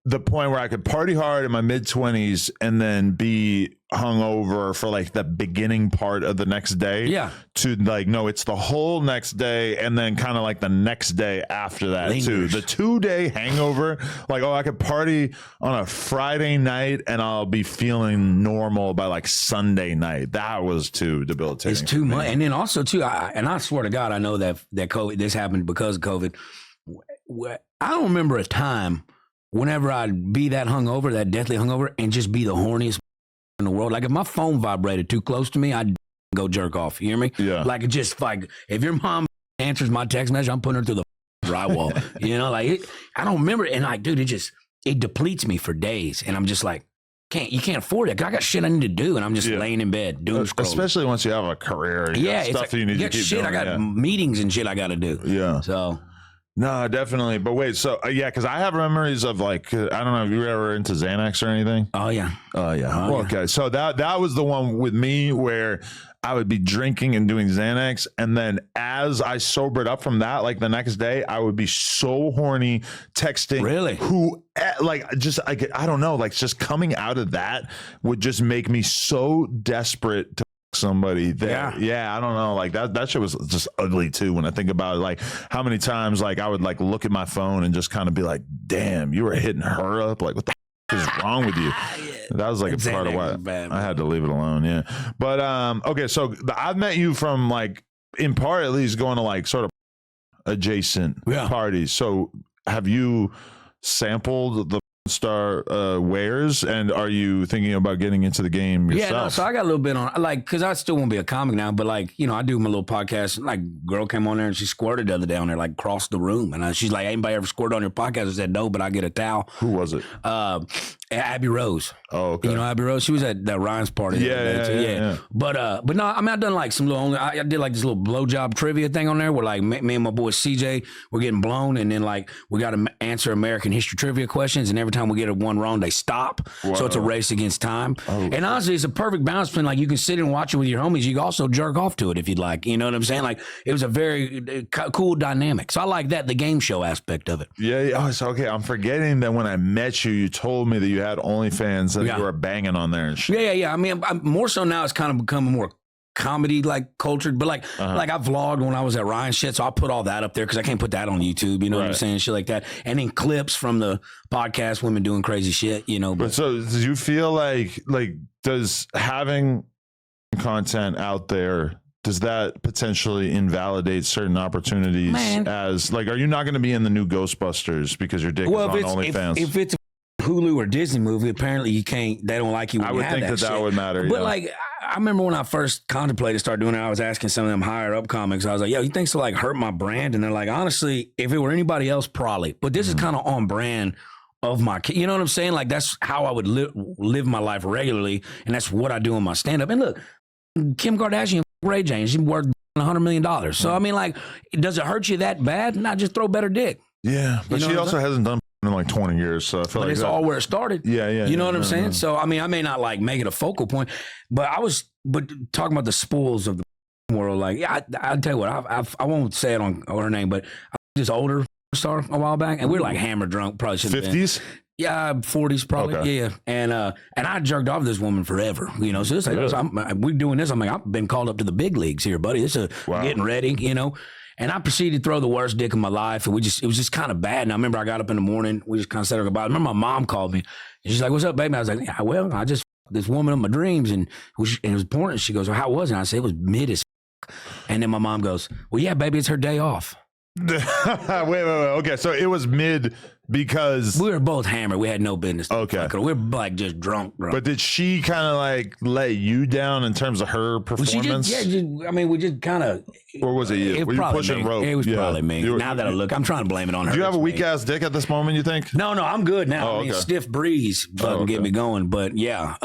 Speaker 1: the point where I could party hard in my mid-20s and then be hungover for like the beginning part of the next day. Yeah. To like, no, it's the whole next day and then kind of like the next day after that too. The 2-day hangover, like, oh, I could party on a Friday night and I'll be feeling normal by like Sunday night. That was too debilitating.
Speaker 2: It's too much. And then also too, I swear to God, I know that COVID, this happened because of COVID. I don't remember a time whenever I'd be that hungover, that deathly hungover, and just be the horniest in the world. Like if my phone vibrated too close to me, I'd go jerk off. You hear me? Yeah. Like it just like if your mom answers my text message, I'm putting her through the drywall. You know, like I don't remember it. And like, dude, it depletes me for days. And I'm just like, you can't afford it. I got shit I need to do, and I'm just laying in bed doom scrolling.
Speaker 1: Especially once you have a career. Stuff
Speaker 2: like,
Speaker 1: you need to keep
Speaker 2: shit,
Speaker 1: doing.
Speaker 2: I got meetings and shit I got to do. Yeah. So.
Speaker 1: No, definitely. But wait, so because I have memories of like, I don't know if you were ever into Xanax or anything. Oh yeah. Okay, so that was the one with me where I would be drinking and doing Xanax, and then as I sobered up from that, like the next day, I would be so horny texting. Really? I don't know, like just coming out of that would just make me so desperate to somebody that I don't know, like that shit was just ugly too when I think about it, like how many times like I would like look at my phone and just kind of be like, damn, you were hitting her up, like what the is wrong with you? That was like a part of why I had to leave it alone. But okay, so I've met you from like in part at least going to like sort of adjacent parties. So have you sampled the star wares, and are you thinking about getting into the game yourself?
Speaker 2: Yeah, no, so I got a little bit on, like, because I still won't be a comic now, but like, you know, I do my little podcast. Like, girl came on there and she squirted the other day on there, like, across the room, and she's like, anybody ever squirted on your podcast? I said no, but I get a towel.
Speaker 1: Who was it?
Speaker 2: Abby Rose.
Speaker 1: Oh, okay.
Speaker 2: You know Abby Rose? She was at that Ryan's party. Yeah. But no, I mean, I done like some little, I did like this little blowjob trivia thing on there where like me and my boy CJ were getting blown, and then like we got to answer American history trivia questions, and every time we get one wrong, they stop. Whoa. So it's a race against time. Oh. And honestly, it's a perfect balance between like you can sit and watch it with your homies. You can also jerk off to it if you'd like. You know what I'm saying? Like it was a very cool dynamic. So I like that, the game show aspect of it.
Speaker 1: Yeah. Oh, so okay. I'm forgetting that when I met you, you told me that you had OnlyFans and you were banging on there and shit.
Speaker 2: Yeah. I mean, I'm more so now it's kind of becoming more comedy like cultured, but like I vlogged when I was at Ryan's shit, so I'll put all that up there because I can't put that on YouTube, you know what I'm saying, shit like that, and then clips from the podcast, women doing crazy shit, you know.
Speaker 1: But so do you feel like does having content out there, does that potentially invalidate certain opportunities? As like, are you not going to be in the new Ghostbusters because your dick is on OnlyFans?
Speaker 2: If it's a Hulu or Disney movie, apparently you can't, they don't like you when
Speaker 1: I would think that would matter.
Speaker 2: But like, I remember when I first contemplated start doing it, I was asking some of them higher up comics. I was like, yo, you think to like hurt my brand? And they're like, honestly, if it were anybody else, probably. But this is kind of on brand of my, you know what I'm saying? Like that's how I would live my life regularly. And that's what I do in my stand up. And look, Kim Kardashian, Ray J, she's worth $100 million. So I mean, like, does it hurt you that bad? Not just throw better dick.
Speaker 1: Yeah. But she also hasn't done in like 20 years, so I feel like
Speaker 2: it's all where it started.
Speaker 1: Yeah.
Speaker 2: You know what I'm saying? So I mean, I may not like make it a focal point, but talking about the spoils of the world, like I tell you what, I won't say it on her name, but just older star a while back, and we were like hammer drunk, probably shouldn't have been.
Speaker 1: 50s?
Speaker 2: Yeah, 40s probably.
Speaker 1: Okay.
Speaker 2: Yeah, and I jerked off this woman forever. You know, so it's like we're doing this. I'm like, I've been called up to the big leagues here, buddy. This is getting ready. You know. And I proceeded to throw the worst dick of my life. And it was just kind of bad. And I remember I got up in the morning. We just kind of said our goodbye. I remember my mom called me. And she's like, what's up, baby? I was like, yeah, well, I just this woman of my dreams. And it was important. She goes, well, how was it? And I said, it was mid as And then my mom goes, well, yeah, baby, it's her day off.
Speaker 1: wait. Okay, so it was mid because
Speaker 2: we were both hammered. We had no business.
Speaker 1: Okay.
Speaker 2: We were like just drunk.
Speaker 1: But did she kind of like let you down in terms of her performance?
Speaker 2: We just kind of.
Speaker 1: Or was it you? Were you pushing rope?
Speaker 2: It was probably me. Now that I look, I'm trying to blame it on her.
Speaker 1: Do you have a weak ass dick at this moment, you think?
Speaker 2: No, I'm good now. Stiff breeze fucking get me going. But yeah,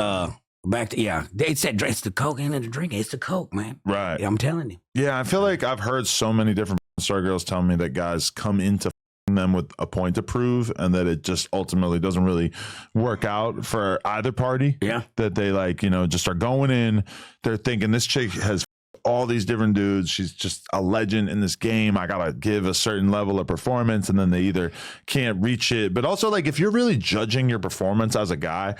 Speaker 2: back to, they said it's the coke and the drink. It's the coke, man.
Speaker 1: Right.
Speaker 2: Yeah, I'm telling you.
Speaker 1: Yeah, I feel like I've heard so many different star girls tell me that guys come into them with a point to prove and that it just ultimately doesn't really work out for either party.
Speaker 2: Yeah.
Speaker 1: That they just are going in, they're thinking this chick has all these different dudes. She's just a legend in this game. I got to give a certain level of performance, and then they either can't reach it. But also, like, if you're really judging your performance as a guy,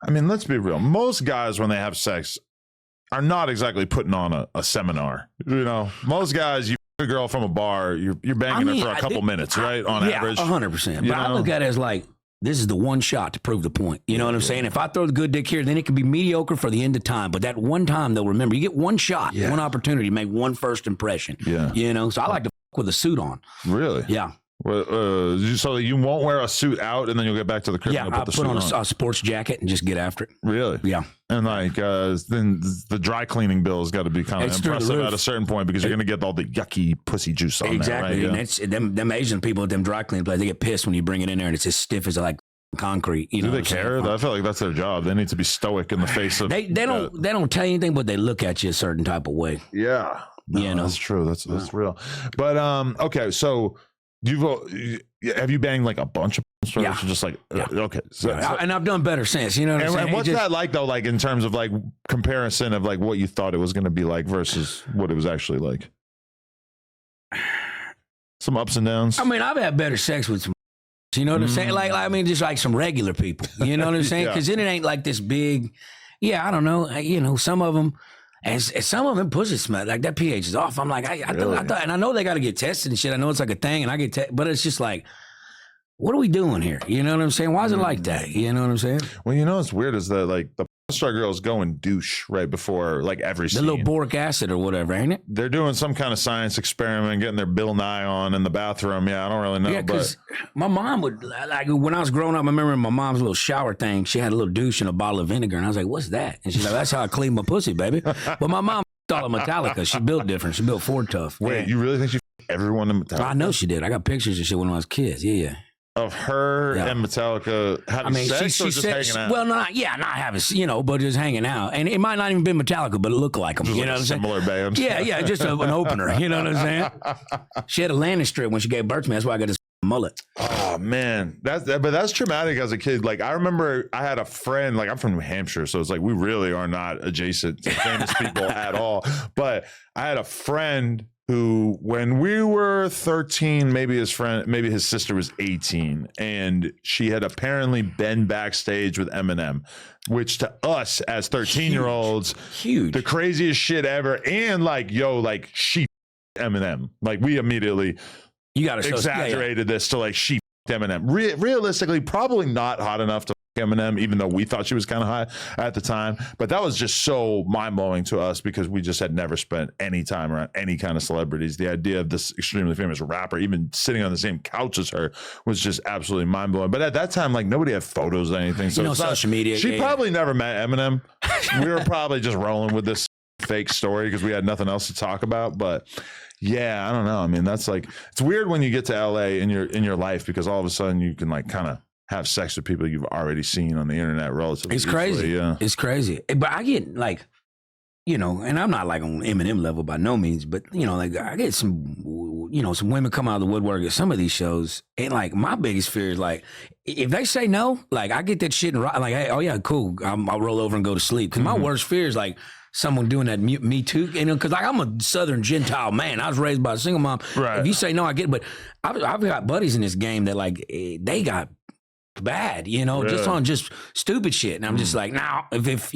Speaker 1: I mean, let's be real. Most guys, when they have sex, are not exactly putting on a seminar. You know, most guys, you a girl from a bar, you're banging her for a couple minutes, right? On average.
Speaker 2: 100%. But I look at it as like, this is the one shot to prove the point. You know what I'm saying? If I throw the good dick here, then it can be mediocre for the end of time. But that one time, they'll remember. You get one shot, one opportunity to make one first impression. Yeah. You know? So I like to fuck with a suit on.
Speaker 1: Really?
Speaker 2: Yeah.
Speaker 1: So you won't wear a suit out and then you'll get back to the crib and
Speaker 2: I'll put on a sports jacket and just get after it.
Speaker 1: Really?
Speaker 2: Yeah.
Speaker 1: And like then the dry cleaning bill has got to be kind of impressive at a certain point because you're going to get all the yucky pussy juice on there, right?
Speaker 2: And it's them Asian people at them dry cleaning places, they get pissed when you bring it in there and it's as stiff as like concrete. You know,
Speaker 1: do they care? I feel like that's their job. They need to be stoic in the face of.
Speaker 2: They don't tell you anything, but they look at you a certain type of way.
Speaker 1: Yeah. No, that's true. That's real. But okay, so. Have you banged like a bunch of stars?
Speaker 2: Yeah.
Speaker 1: Just like okay,
Speaker 2: and I've done better since. You know what I'm saying?
Speaker 1: And what's that like though? Like in terms of like comparison of like what you thought it was going to be like versus what it was actually like. Some ups and downs.
Speaker 2: I mean, I've had better sex with some. You know what I'm saying? Like I mean, just like some regular people. You know what I'm saying? Because then it ain't like this big. Yeah, I don't know. You know, some of them. And some of them pussy smell like that pH is off. I'm like, I thought, and I know they got to get tested and shit. I know it's like a thing, and I get tested, but it's just like, what are we doing here? You know what I'm saying? Why is it like that? You know what I'm saying?
Speaker 1: Well, you know what's weird is that like the star girls go and douche right before like every scene.
Speaker 2: The little boric acid or whatever, ain't it?
Speaker 1: They're doing some kind of science experiment, getting their Bill Nye on in the bathroom. Yeah, I don't really know.
Speaker 2: Yeah, because my mom would, like when I was growing up, I remember my mom's little shower thing, she had a little douche and a bottle of vinegar. And I was like, what's that? And she's like, that's how I clean my pussy, baby. But my mom all of Metallica. She built different. She built Ford Tough.
Speaker 1: Wait, you really think she everyone in Metallica?
Speaker 2: I know she did. I got pictures of shit when I was kids. Yeah.
Speaker 1: Of her and Metallica having sex or just hanging out?
Speaker 2: Well, not having, but just hanging out. And it might not even been Metallica, but it looked like them.
Speaker 1: Just
Speaker 2: you know what I'm saying?
Speaker 1: Similar band.
Speaker 2: Yeah, just an opener. You know what I'm saying? She had a landing strip when she gave birth to me. That's why I got this mullet.
Speaker 1: Oh man, that's traumatic as a kid. Like I remember, I had a friend. Like I'm from New Hampshire, so it's like we really are not adjacent to famous people at all. But I had a friend who, when we were 13, maybe his sister was 18, and she had apparently been backstage with Eminem, which to us as 13-year-olds,
Speaker 2: huge,
Speaker 1: the craziest shit ever. And like, she Eminem. Like we immediately.
Speaker 2: You got to
Speaker 1: exaggerated this to like she Eminem. Realistically, probably not hot enough to Eminem, even though we thought she was kind of hot at the time. But that was just so mind blowing to us because we just had never spent any time around any kind of celebrities. The idea of this extremely famous rapper even sitting on the same couch as her was just absolutely mind blowing. But at that time, like nobody had photos or anything. So
Speaker 2: social media.
Speaker 1: She probably never met Eminem. We were probably just rolling with this fake story because we had nothing else to talk about. But yeah, I don't know. I mean, that's like, it's weird when you get to LA in your life because all of a sudden you can like kind of have sex with people you've already seen on the internet relatively.
Speaker 2: It's crazy.
Speaker 1: Yeah.
Speaker 2: It's crazy. But I get like, and I'm not like on Eminem level by no means, but like I get some women come out of the woodwork at some of these shows, and like my biggest fear is like if they say no, like I get that shit and like, hey, oh yeah, cool, I'll roll over and go to sleep. Because my worst fear is like someone doing that Me Too, because like I'm a Southern Gentile man. I was raised by a single mom.
Speaker 1: Right.
Speaker 2: If you say no, I get it. But I've got buddies in this game that like they got bad, just on just stupid shit. And I'm just like, now, if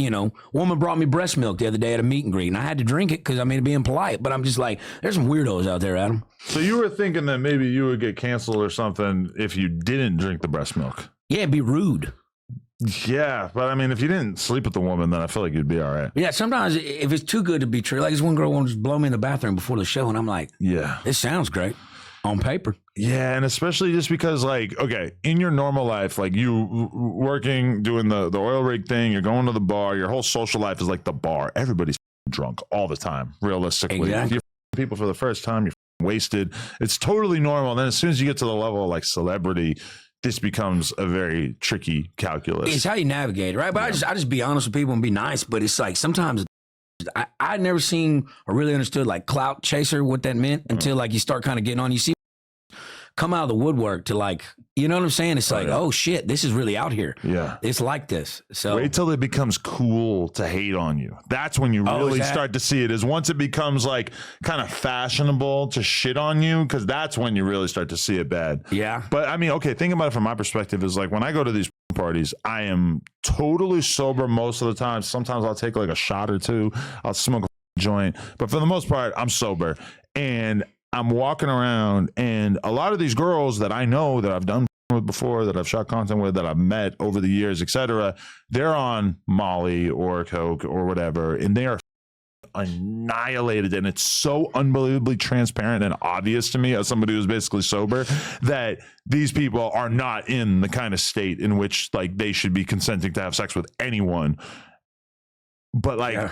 Speaker 2: woman brought me breast milk the other day at a meet and greet, and I had to drink it because I mean, being polite. But I'm just like, there's some weirdos out there, Adam.
Speaker 1: So you were thinking that maybe you would get canceled or something if you didn't drink the breast milk?
Speaker 2: Yeah, it'd be rude.
Speaker 1: Yeah, but I mean, if you didn't sleep with the woman, then I feel like you'd be all right.
Speaker 2: Yeah, sometimes if it's too good to be true, like this one girl wanted to blow me in the bathroom before the show, and I'm like,
Speaker 1: yeah,
Speaker 2: this sounds great on paper.
Speaker 1: Yeah, and especially just because, like, okay, in your normal life, like you working, doing the oil rig thing, you're going to the bar, your whole social life is like the bar. Everybody's drunk all the time, realistically.
Speaker 2: Exactly.
Speaker 1: You're people for the first time, you're wasted. It's totally normal. And then as soon as you get to the level of like celebrity, this becomes a very tricky calculus.
Speaker 2: It's how you navigate, right? But I just be honest with people and be nice. But it's like sometimes I'd never seen or really understood like clout chaser, what that meant until like you start kind of getting on. You see come out of the woodwork to like, you know what I'm saying? It's like, oh shit, this is really out here.
Speaker 1: Yeah.
Speaker 2: It's like this. So
Speaker 1: wait till it becomes cool to hate on you. That's when you really start to see it, is once it becomes like kind of fashionable to shit on you, because that's when you really start to see it bad.
Speaker 2: Yeah.
Speaker 1: But I mean, okay, think about it from my perspective is like when I go to these parties, I am totally sober most of the time. Sometimes I'll take like a shot or two. I'll smoke a joint. But for the most part, I'm sober. And I'm walking around, and a lot of these girls that I know that I've done with before, that I've shot content with, that I've met over the years, etc., they're on Molly or Coke or whatever, and they are annihilated. And it's so unbelievably transparent and obvious to me as somebody who's basically sober that these people are not in the kind of state in which like they should be consenting to have sex with anyone. But like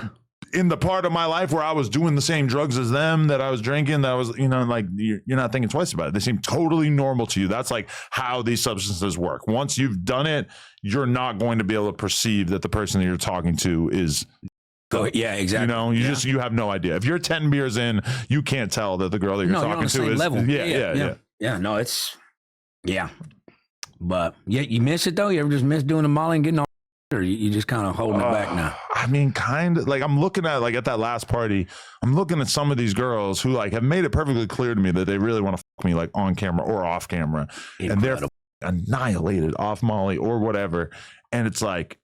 Speaker 1: in the part of my life where I was doing the same drugs as them, that I was drinking, that I was, like you're not thinking twice about it. They seem totally normal to you. That's like how these substances work. Once you've done it, you're not going to be able to perceive that the person that you're talking to is.
Speaker 2: Yeah, exactly.
Speaker 1: You have no idea. If you're 10 beers in, you can't tell that the girl that you're talking to is
Speaker 2: level.
Speaker 1: Yeah.
Speaker 2: No, it's but you miss it though. You ever just miss doing the Molly and getting all, or you just kind of holding it back now?
Speaker 1: I mean, kind of like I'm looking at like at that last party, I'm looking at some of these girls who like have made it perfectly clear to me that they really want to fuck me like on camera or off camera. Incredible. And they're annihilated off Molly or whatever. And it's like,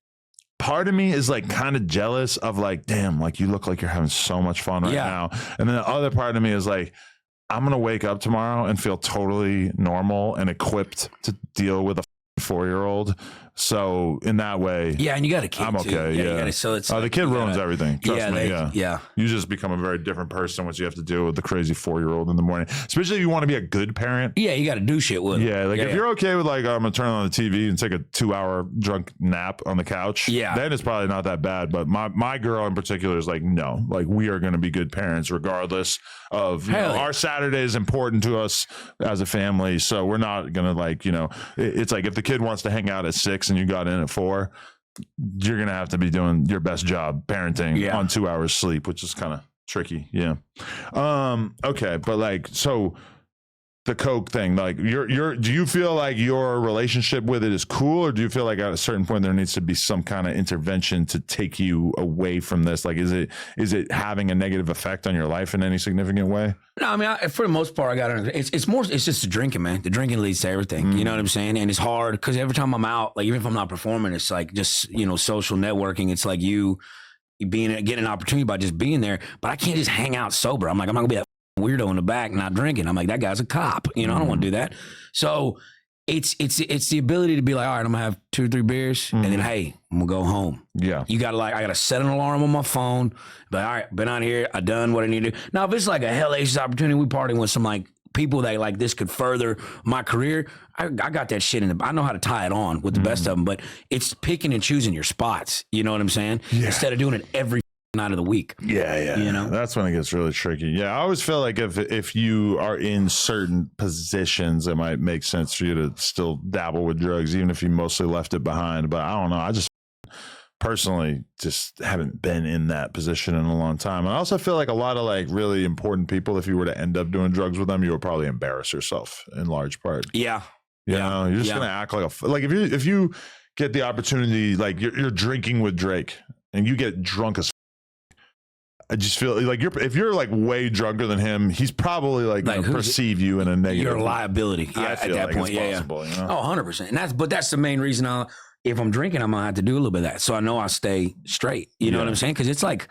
Speaker 1: part of me is like kind of jealous of like, damn, like you look like you're having so much fun right now. And then the other part of me is like, I'm going to wake up tomorrow and feel totally normal and equipped to deal with a 4-year-old. So in that way,
Speaker 2: and you got a kid.
Speaker 1: I'm okay.
Speaker 2: Too. So it's
Speaker 1: the kid ruins everything. Trust me.
Speaker 2: Yeah.
Speaker 1: You just become a very different person once you have to deal with the crazy 4-year-old in the morning, especially if you want to be a good parent.
Speaker 2: Yeah, you got to do shit with it.
Speaker 1: Yeah, like if you're okay with like I'm gonna turn on the TV and take a 2-hour drunk nap on the couch. Yeah, then it's probably not that bad. But my girl in particular is like, no, like we are gonna be good parents regardless of our Saturday is important to us as a family. So we're not gonna like it's like if the kid wants to hang out at 6 and you got in at 4, you're gonna have to be doing your best job parenting on 2 hours sleep, which is kind of tricky. Okay, but like, so the Coke thing, like do you feel like your relationship with it is cool, or do you feel like at a certain point there needs to be some kind of intervention to take you away from this? Like, is it having a negative effect on your life in any significant way?
Speaker 2: No, I mean, for the most part, I got it. It's just the drinking, man. The drinking leads to everything. You know what I'm saying? And it's hard because every time I'm out, like even if I'm not performing, it's like just social networking. It's like you getting an opportunity by just being there. But I can't just hang out sober. I'm like, I'm not gonna be that weirdo in the back not drinking. I'm like, that guy's a cop. I don't want to do that. So it's the ability to be like, all right, I'm gonna have 2 or 3 beers and then hey, I'm gonna go home. Yeah. You gotta I gotta set an alarm on my phone. But all right, been out here, I done what I need to do. Now if it's like a hellacious opportunity, we partying with some like people that like this could further my career, I got that shit I know how to tie it on with the best of them, but it's picking and choosing your spots. You know what I'm saying? Yeah. Instead of doing it every night of the week. Yeah.
Speaker 1: That's when it gets really tricky. Yeah, I always feel like if you are in certain positions, it might make sense for you to still dabble with drugs, even if you mostly left it behind. But I don't know. I just personally just haven't been in that position in a long time. And I also feel like a lot of like really important people, if you were to end up doing drugs with them, you would probably embarrass yourself in large part.
Speaker 2: Yeah.
Speaker 1: You're just gonna act like if you get the opportunity, like you're drinking with Drake and you get drunk as I just feel like if you're like way drunker than him, he's probably like going to perceive you in a negative.
Speaker 2: You're a liability. Yeah,
Speaker 1: I feel
Speaker 2: at that
Speaker 1: like
Speaker 2: point,
Speaker 1: it's possible, you know?
Speaker 2: Oh, 100%. And that's the main reason. If I'm drinking, I'm gonna have to do a little bit of that, so I know I stay straight. You know what I'm saying? Because it's like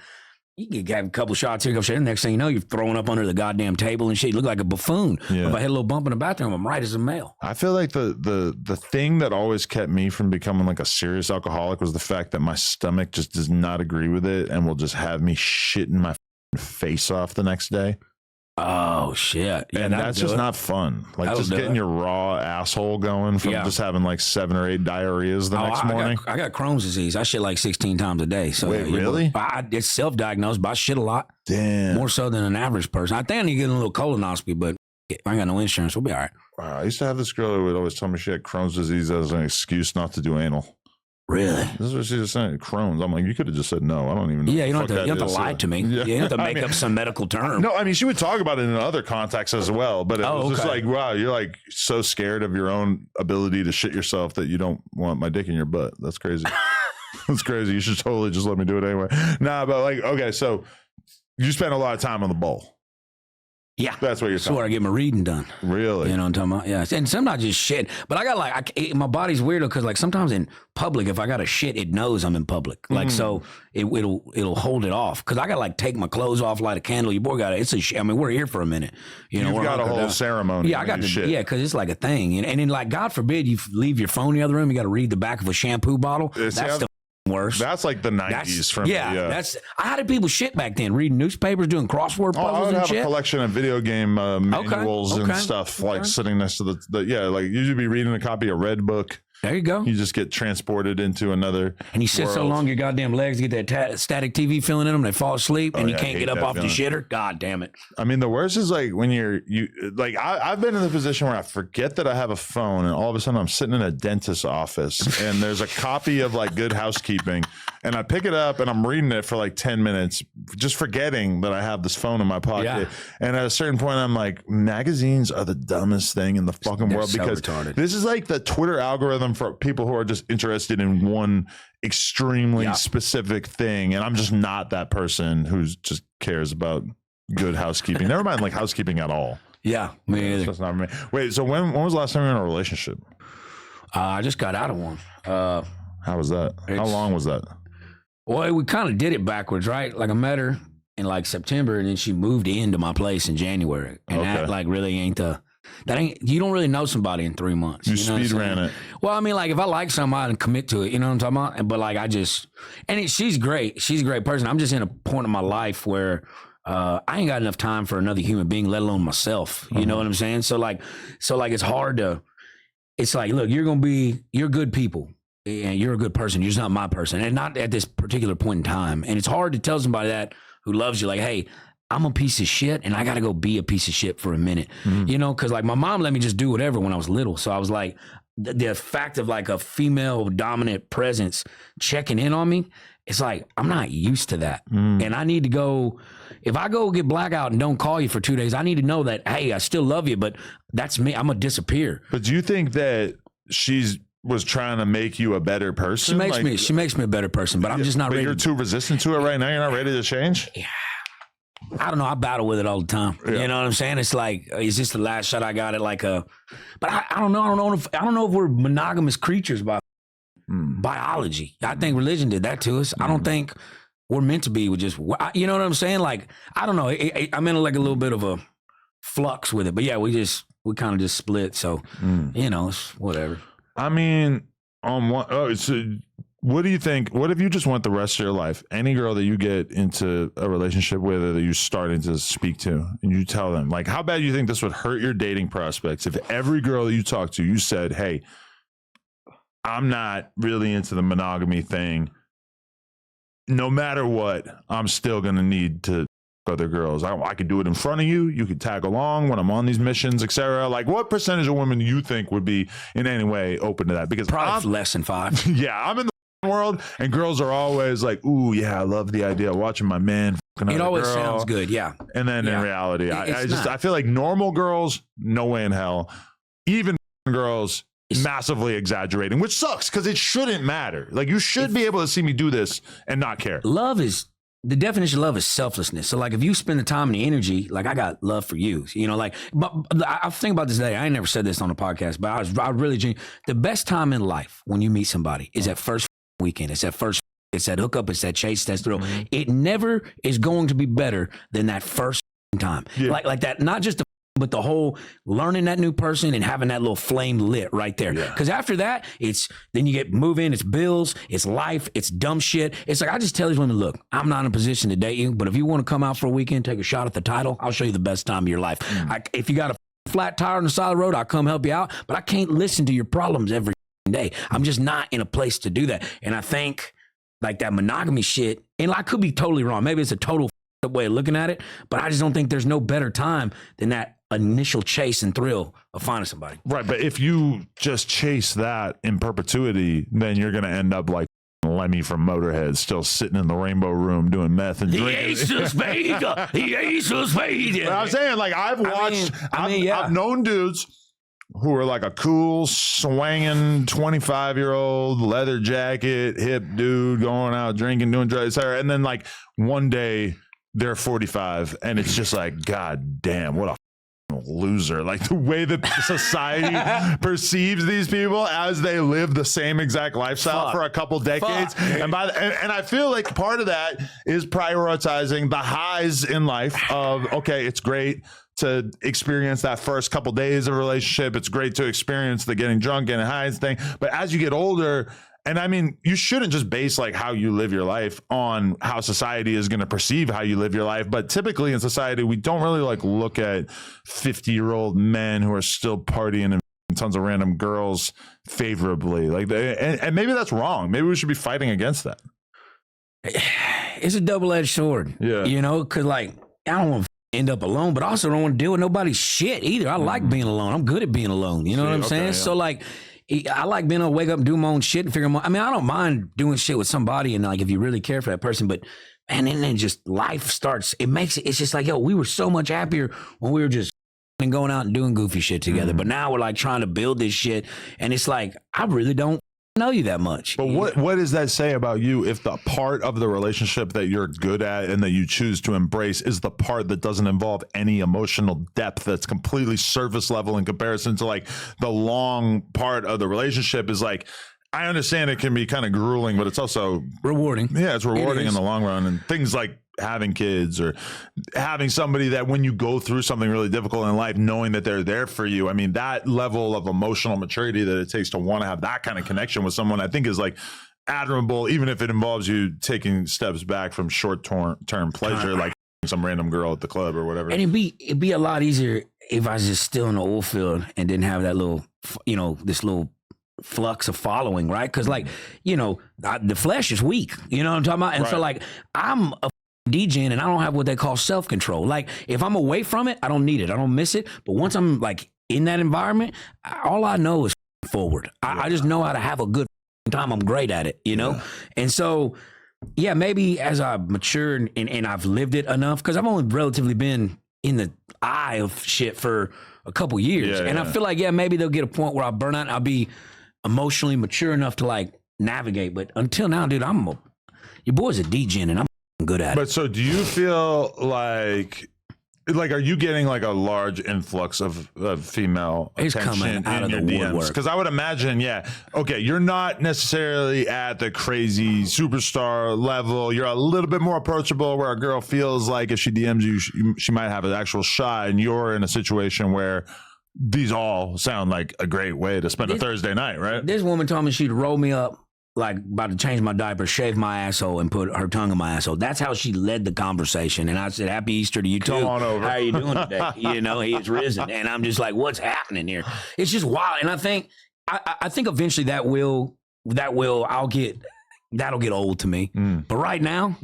Speaker 2: you can have a couple shots here, go shit. Next thing you know, you're throwing up under the goddamn table and shit. You look like a buffoon. Yeah. If I had a little bump in the bathroom, I'm right as a male.
Speaker 1: I feel like the thing that always kept me from becoming like a serious alcoholic was the fact that my stomach just does not agree with it and will just have me shitting my face off the next day.
Speaker 2: Oh shit!
Speaker 1: Yeah, and that's just not fun. Like that'll just getting your raw asshole going from just having like 7 or 8 diarrheas the next morning.
Speaker 2: I got Crohn's disease. I shit like 16 times a day. So
Speaker 1: wait, really?
Speaker 2: It's self-diagnosed, but I shit a lot.
Speaker 1: Damn,
Speaker 2: more so than an average person. I think I need to get a little colonoscopy, but I ain't got no insurance. We'll be all right.
Speaker 1: Wow, I used to have this girl who would always tell me she had Crohn's disease as an excuse not to do anal.
Speaker 2: Really?
Speaker 1: This is what she was saying. Crohn's. I'm like, you could have just said no. I don't even know.
Speaker 2: Yeah, you don't have to lie to me. Yeah. You don't have to make up some medical term.
Speaker 1: No, I mean, she would talk about it in other contexts as well. But it was just like, wow, you're like so scared of your own ability to shit yourself that you don't want my dick in your butt. That's crazy. That's crazy. You should totally just let me do it anyway. Nah, but like, okay, so you spend a lot of time on the bowl.
Speaker 2: Yeah,
Speaker 1: that's what you're
Speaker 2: talking about. Where I get my reading done.
Speaker 1: Really?
Speaker 2: You know what I'm talking about? Yeah, and sometimes just shit. But I got like, my body's weird because like sometimes in public, if I got to shit, it knows I'm in public. Like so, it'll hold it off because I got to like take my clothes off, light a candle. Your boy got it. I mean, we're here for a minute. You know,
Speaker 1: you've got a whole ceremony.
Speaker 2: Yeah, I got to shit. Yeah, because it's like a thing. And then like God forbid you leave your phone in the other room, you got to read the back of a shampoo bottle. That's the worse.
Speaker 1: That's like the 90s for me. Yeah,
Speaker 2: how did people shit back then? Reading newspapers, doing crossword puzzles
Speaker 1: I would
Speaker 2: and
Speaker 1: have
Speaker 2: shit?
Speaker 1: a collection of video game manuals and stuff like sitting next to the like you'd be reading a copy of Red Book.
Speaker 2: There you go.
Speaker 1: You just get transported into another
Speaker 2: and you sit so long your goddamn legs get that static TV feeling in them, they fall asleep and you can't get up off the shitter. God damn it.
Speaker 1: I mean, the worst is like when I've been in the position where I forget that I have a phone and all of a sudden I'm sitting in a dentist's office and there's a copy of like Good Housekeeping and I pick it up and I'm reading it for like 10 minutes, just forgetting that I have this phone in my pocket. Yeah. And at a certain point I'm like, magazines are the dumbest thing in the fucking world because this is like the Twitter algorithm for people who are just interested in one extremely specific thing. And I'm just not that person who just cares about Good Housekeeping. Never mind like housekeeping at all.
Speaker 2: Yeah. Me either.
Speaker 1: That's not me. Wait, so when was the last time you were in a relationship?
Speaker 2: I just got out of one.
Speaker 1: How was that? How long was that?
Speaker 2: Well, we kind of did it backwards, right? Like I met her in like September and then she moved into my place in January. And that like really ain't you don't really know somebody in 3 months.
Speaker 1: You speed ran it.
Speaker 2: Well, I mean, like if I like somebody and commit to it, you know what I'm talking about? But like she's great. She's a great person. I'm just in a point in my life where I ain't got enough time for another human being, let alone myself. You know what I'm saying? So like it's hard it's like, look, you're good people. And you're a good person. You're just not my person. And not at this particular point in time. And it's hard to tell somebody that who loves you, like, hey, I'm a piece of shit and I got to go be a piece of shit for a minute. You know, because like my mom let me just do whatever when I was little. So I was like, the fact of like a female dominant presence checking in on me, it's like, I'm not used to that. And I need to go, if I go get blackout and don't call you for 2 days, I need to know that, hey, I still love you, but that's me. I'm going to disappear.
Speaker 1: But do you think that was trying to make you a better person?
Speaker 2: She makes me a better person, but I'm just not ready.
Speaker 1: You're too resistant to it right now? You're not ready to change?
Speaker 2: Yeah. I don't know. I battle with it all the time. Yeah. You know what I'm saying? It's like, is this the last shot I got at like but I don't know. I don't know if we're monogamous creatures by biology. I think religion did that to us. I don't think we're meant to be with just, you know what I'm saying? Like, I don't know. I'm in like a little bit of a flux with it, but yeah, we kind of just split. So, you know, it's whatever.
Speaker 1: I mean, what do you think? What if you just went the rest of your life? Any girl that you get into a relationship with or that you're starting to speak to, and you tell them, like, how bad do you think this would hurt your dating prospects if every girl that you talk to, you said, hey, I'm not really into the monogamy thing. No matter what, I'm still going to need to other girls. I could do it in front of you. You could tag along when I'm on these missions, etc. Like, what percentage of women do you think would be in any way open to that? Because
Speaker 2: probably less than 5.
Speaker 1: Yeah, I'm in the world, and girls are always like, "Ooh, yeah, I love the idea of watching my man."
Speaker 2: It always sounds good, yeah.
Speaker 1: And then in reality, I feel like normal girls, no way in hell. Even girls, massively exaggerating, which sucks because it shouldn't matter. Like, you should be able to see me do this and not care.
Speaker 2: Love is the definition of love is selflessness. So like if you spend the time and the energy, like I got love for you, you know, like, but I think about this today. I ain't never said this on the podcast, but I really, the best time in life when you meet somebody is that first weekend. It's that hookup. It's that chase, that thrill. It never is going to be better than that first time. Yeah. Like that, not just but the whole learning that new person and having that little flame lit right there. Because after that, then you get moving, it's bills, it's life, it's dumb shit. It's like, I just tell these women, look, I'm not in a position to date you, but if you want to come out for a weekend, take a shot at the title, I'll show you the best time of your life. If you got a flat tire on the side of the road, I'll come help you out, but I can't listen to your problems every day. I'm just not in a place to do that. And I think like that monogamy shit, and I could be totally wrong. Maybe it's a total way of looking at it, but I just don't think there's no better time than that initial chase and thrill of finding somebody.
Speaker 1: Right, but if you just chase that in perpetuity, then you're going to end up like Lemmy from Motorhead, still sitting in the Rainbow Room doing meth and drinking.
Speaker 2: The Ace of Spades.
Speaker 1: But I'm saying, like, I've watched, I've known dudes who are like a cool, swanging 25-year-old leather jacket, hip dude going out drinking, doing drugs, and then like one day they're 45 and it's just like, God damn, what a loser. Like the way that society perceives these people as they live the same exact lifestyle for a couple decades. And I feel like part of that is prioritizing the highs in life of, okay, it's great to experience that first couple days of a relationship. It's great to experience the getting drunk and highs thing. But as you get older, and I mean, you shouldn't just base like how you live your life on how society is going to perceive how you live your life. But typically in society, we don't really like look at 50-year-old men who are still partying and tons of random girls favorably. Like, and maybe that's wrong. Maybe we should be fighting against that.
Speaker 2: It's a double-edged sword. Yeah. You know, because like, I don't want to end up alone, but I also don't want to deal with nobody's shit either. I like being alone. I'm good at being alone. You know what I'm saying? Yeah. So like, I like being able to wake up and do my own shit and figure out. I mean, I don't mind doing shit with somebody and like if you really care for that person, but man, and then just life starts. It's just like, yo, we were so much happier when we were just going out and doing goofy shit together. But now we're like trying to build this shit, and it's like I really don't know you that much.
Speaker 1: But what does that say about you if the part of the relationship that you're good at and that you choose to embrace is the part that doesn't involve any emotional depth, that's completely surface level in comparison to like the long part of the relationship? Is like, I understand it can be kind of grueling, but it's also
Speaker 2: rewarding.
Speaker 1: Yeah, it's rewarding in the long run. And things like having kids or having somebody that when you go through something really difficult in life, knowing that they're there for you. I mean, that level of emotional maturity that it takes to want to have that kind of connection with someone, I think is like admirable, even if it involves you taking steps back from short-term pleasure, like some random girl at the club or whatever.
Speaker 2: And it'd be a lot easier if I was just still in the oil field and didn't have that little, you know, this little flux of following, right? Because like, you know, the flesh is weak, you know what I'm talking about? And so like, I'm a DJing and I don't have what they call self-control. Like if I'm away from it, I don't need it. I don't miss it. But once I'm like in that environment, all I know is forward. I just know how to have a good time. I'm great at it, you know? And so, yeah, maybe as I've matured and I've lived it enough, because I've only relatively been in the eye of shit for a couple years. And I feel like, maybe they'll get a point where I'll burn out and I'll be emotionally mature enough to like navigate. But until now, dude, your boy's a DJ and I'm good at it.
Speaker 1: But so do you feel like are you getting like a large influx of female attention
Speaker 2: out
Speaker 1: in
Speaker 2: of
Speaker 1: your
Speaker 2: the
Speaker 1: DMs?
Speaker 2: woodwork?
Speaker 1: Because I would imagine, okay, you're not necessarily at the crazy superstar level. You're a little bit more approachable where a girl feels like if she DMs you, she might have an actual shot, and you're in a situation where these all sound like a great way to spend a Thursday night, right?
Speaker 2: This woman told me she'd roll me up like about to change my diaper, shave my asshole, and put her tongue in my asshole. That's how she led the conversation. And I said, "Happy Easter to you too.
Speaker 1: Come on over.
Speaker 2: How are you doing today?" You know, he's risen. And I'm just like, what's happening here? It's just wild. And I think eventually that'll get old to me. But right now,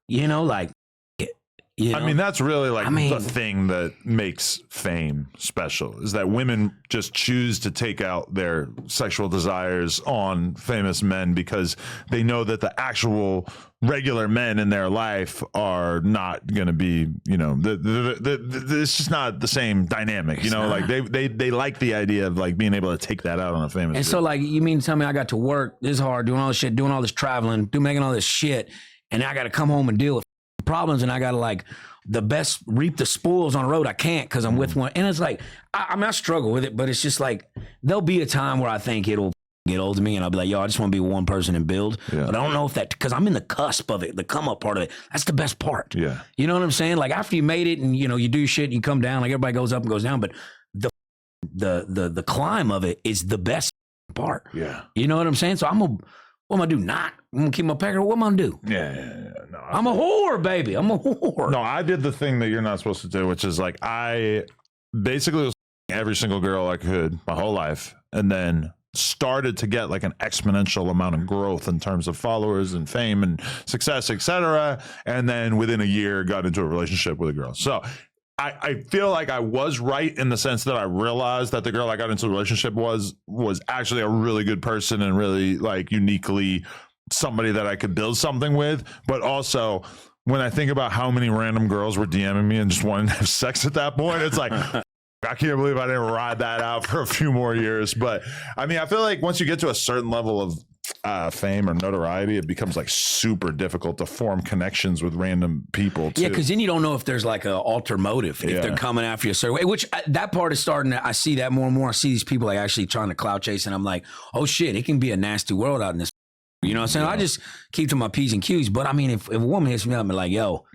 Speaker 2: you know, like, you know?
Speaker 1: I mean, that's really like the thing that makes fame special, is that women just choose to take out their sexual desires on famous men because they know that the actual regular men in their life are not going to be, you know, it's just not the same dynamic, you know, like they like the idea of like being able to take that out on a famous.
Speaker 2: And so like, you mean to tell me I got to work this hard, doing all this shit, doing all this traveling, making all this shit, and I got to come home and deal with problems and I gotta like the best reap the spoils on the road. I can't because I'm with one. And it's like, I mean, I struggle with it, but it's just like, there'll be a time where I think it'll get old to me and I'll be like, yo, I just want to be one person and build. Yeah. But I don't know if that, because I'm in the cusp of it, the come up part of it. That's the best part.
Speaker 1: Yeah.
Speaker 2: You know what I'm saying? Like after you made it and, you know, you do your shit and you come down, like everybody goes up and goes down, but the climb of it is the best part.
Speaker 1: Yeah.
Speaker 2: You know what I'm saying? So what am I do? I'm gonna keep my pecker. What am I gonna do?
Speaker 1: Yeah. No,
Speaker 2: I'm a whore, baby. I'm a whore.
Speaker 1: No, I did the thing that you're not supposed to do, which is like I basically was every single girl I could my whole life, and then started to get like an exponential amount of growth in terms of followers and fame and success, etc. And then within a year, got into a relationship with a girl. So I feel like I was right in the sense that I realized that the girl I got into a relationship was actually a really good person and really like uniquely somebody that I could build something with. But also when I think about how many random girls were DMing me and just wanting to have sex at that point, it's like, I can't believe I didn't ride that out for a few more years. But I mean, I feel like once you get to a certain level of fame or notoriety, it becomes like super difficult to form connections with random people too.
Speaker 2: Yeah, because then you don't know if there's like an alter motive, if they're coming after you a certain way, which that part is starting to, I see that more and more. I see these people like actually trying to clout chase and I'm like, oh shit, it can be a nasty world out in this. You know what I'm saying? I just keep to my P's and Q's. But I mean, if a woman hits me up and like, yo,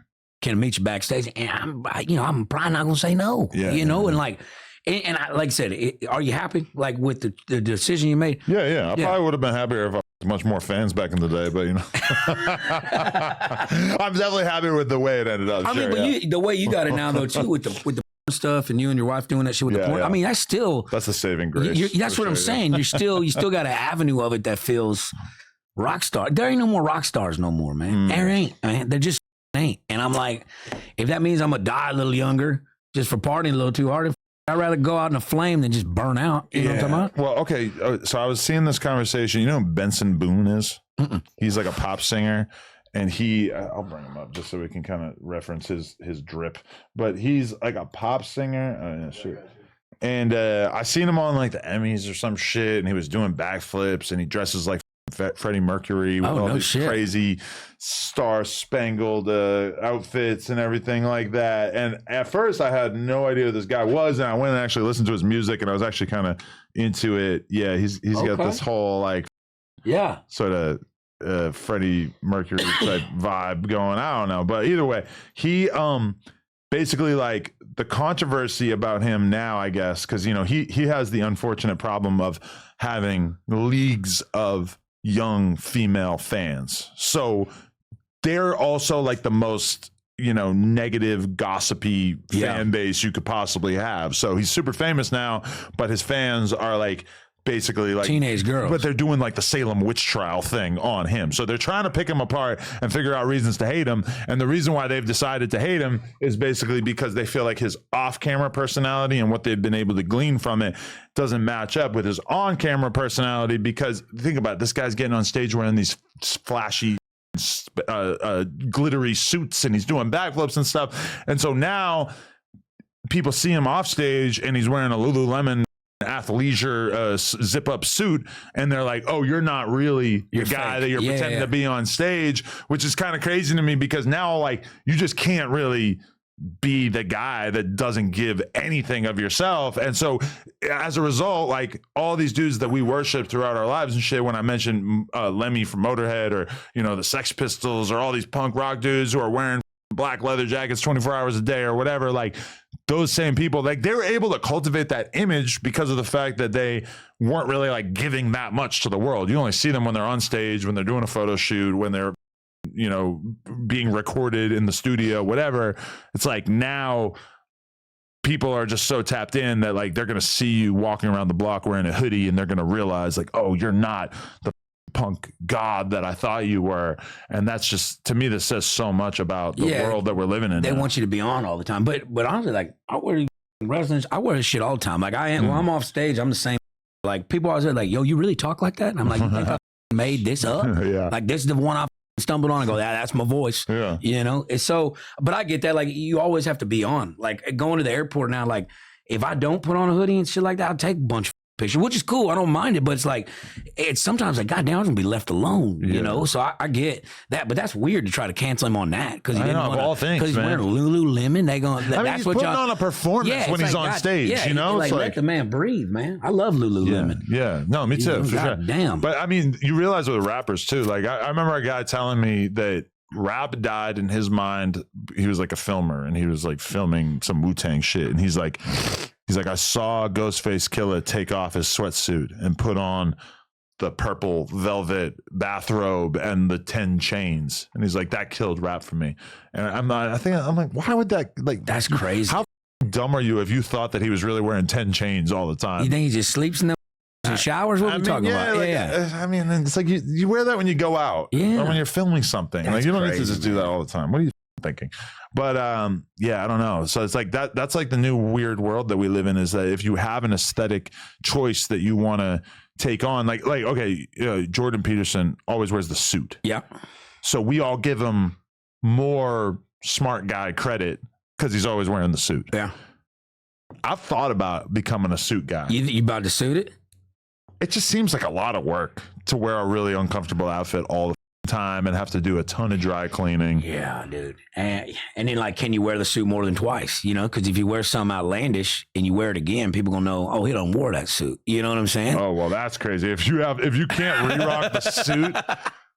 Speaker 2: can I meet you backstage? And I'm probably not gonna say no. And like, and I, like I said, are you happy like with the decision you made?
Speaker 1: Yeah. I probably would have been happier if I had much more fans back in the day, but you know, I'm definitely happy with the way it ended up.
Speaker 2: I mean, but the way you got it now though too with the stuff and you and your wife doing that shit with the porn. Yeah. I mean, that's
Speaker 1: the saving grace.
Speaker 2: That's what I'm saying. You still got an avenue of it that feels rock star. There ain't no more rock stars no more, man. There ain't, man. There just ain't. And I'm like, if that means I'm gonna die a little younger just for partying a little too hard, I'd rather go out in a flame than just burn out. You know what I'm talking about?
Speaker 1: Well, okay. So I was seeing this conversation. You know who Benson Boone is? He's like a pop singer. And I'll bring him up just so we can kind of reference his drip. But he's like a pop singer. And I seen him on like the Emmys or some shit. And he was doing backflips and he dresses like Freddie Mercury with all these crazy star-spangled outfits and everything like that. And at first I had no idea who this guy was, and I went and actually listened to his music, and I was actually kind of into it. Yeah, he's got this whole like sort of Freddie Mercury type vibe going. I don't know, but either way, he basically like the controversy about him now, I guess, because you know he has the unfortunate problem of having leagues of young female fans. So they're also like the most, you know, negative, gossipy fan base you could possibly have. So he's super famous now, but his fans are like basically like
Speaker 2: teenage girls,
Speaker 1: but they're doing like the Salem witch trial thing on him. So they're trying to pick him apart and figure out reasons to hate him. And the reason why they've decided to hate him is basically because they feel like his off-camera personality and what they've been able to glean from it doesn't match up with his on-camera personality. Because think about it, this guy's getting on stage wearing these flashy glittery suits and he's doing backflips and stuff. And so now people see him off stage and he's wearing a Lululemon athleisure zip up suit, and they're like, oh, you're not really the guy that you're pretending to be on stage, which is kind of crazy to me, because now like you just can't really be the guy that doesn't give anything of yourself. And so as a result, like all these dudes that we worship throughout our lives and shit, when I mentioned Lemmy from Motorhead, or you know the Sex Pistols, or all these punk rock dudes who are wearing black leather jackets 24 hours a day or whatever, like those same people, like they were able to cultivate that image because of the fact that they weren't really like giving that much to the world. You only see them when they're on stage, when they're doing a photo shoot, when they're, you know, being recorded in the studio, whatever. It's like now people are just so tapped in that like they're going to see you walking around the block wearing a hoodie and they're going to realize like, oh, you're not the punk god that I thought you were. And that's just, to me, this says so much about the world that we're living in.
Speaker 2: They want you to be on all the time. But honestly, like I wear this shit all the time. Like I am, when I'm off stage, I'm the same. Like people always say like, yo, you really talk like that? And I'm like, you think I made this up? Like this is the one I stumbled on and go, that's my voice. You know? It's so, but I get that. Like you always have to be on. Like going to the airport now, like if I don't put on a hoodie and shit like that, I'll take a bunch of picture, which is cool. I don't mind it, but it's like, it's sometimes like, goddamn, I'm gonna be left alone, you know? So I get that, but that's weird to try to cancel him on that because he didn't want to.
Speaker 1: All things,
Speaker 2: because he's wearing Lululemon. They going.
Speaker 1: I mean,
Speaker 2: that's
Speaker 1: he's
Speaker 2: what
Speaker 1: putting
Speaker 2: y'all
Speaker 1: on a performance when he's on stage. You know,
Speaker 2: like, let the man breathe, man. I love Lululemon.
Speaker 1: Yeah, no, me too. For sure.
Speaker 2: Damn.
Speaker 1: But I mean, you realize with rappers too. Like I remember a guy telling me that rap died in his mind. He was like a filmer, and he was like filming some Wu-Tang shit, and he's like, I saw Ghostface Killah take off his sweatsuit and put on the purple velvet bathrobe and the 10 chains. And he's like, that killed rap for me. And I'm like, why would that, like,
Speaker 2: that's crazy.
Speaker 1: How dumb are you if you thought that he was really wearing 10 chains all the time?
Speaker 2: You think he just sleeps in the showers? What are we talking about?
Speaker 1: I mean, it's like you wear that when you go out or when you're filming something. That's like, you don't need to just do that all the time. What are you thinking? But I don't know. So it's like that's like the new weird world that we live in, is that if you have an aesthetic choice that you want to take on, like okay, Jordan Peterson always wears the suit. Yeah. So we all give him more smart guy credit because he's always wearing the suit. Yeah. I've thought about becoming a suit guy.
Speaker 2: You about to suit it?
Speaker 1: It just seems like a lot of work to wear a really uncomfortable outfit all the time and have to do a ton of dry cleaning.
Speaker 2: Yeah, dude. And then, like, can you wear the suit more than twice? You know, because if you wear something outlandish and you wear it again, people gonna know, oh, he don't wore that suit. You know what I'm saying?
Speaker 1: Oh, well, that's crazy. If you can't re-rock the suit,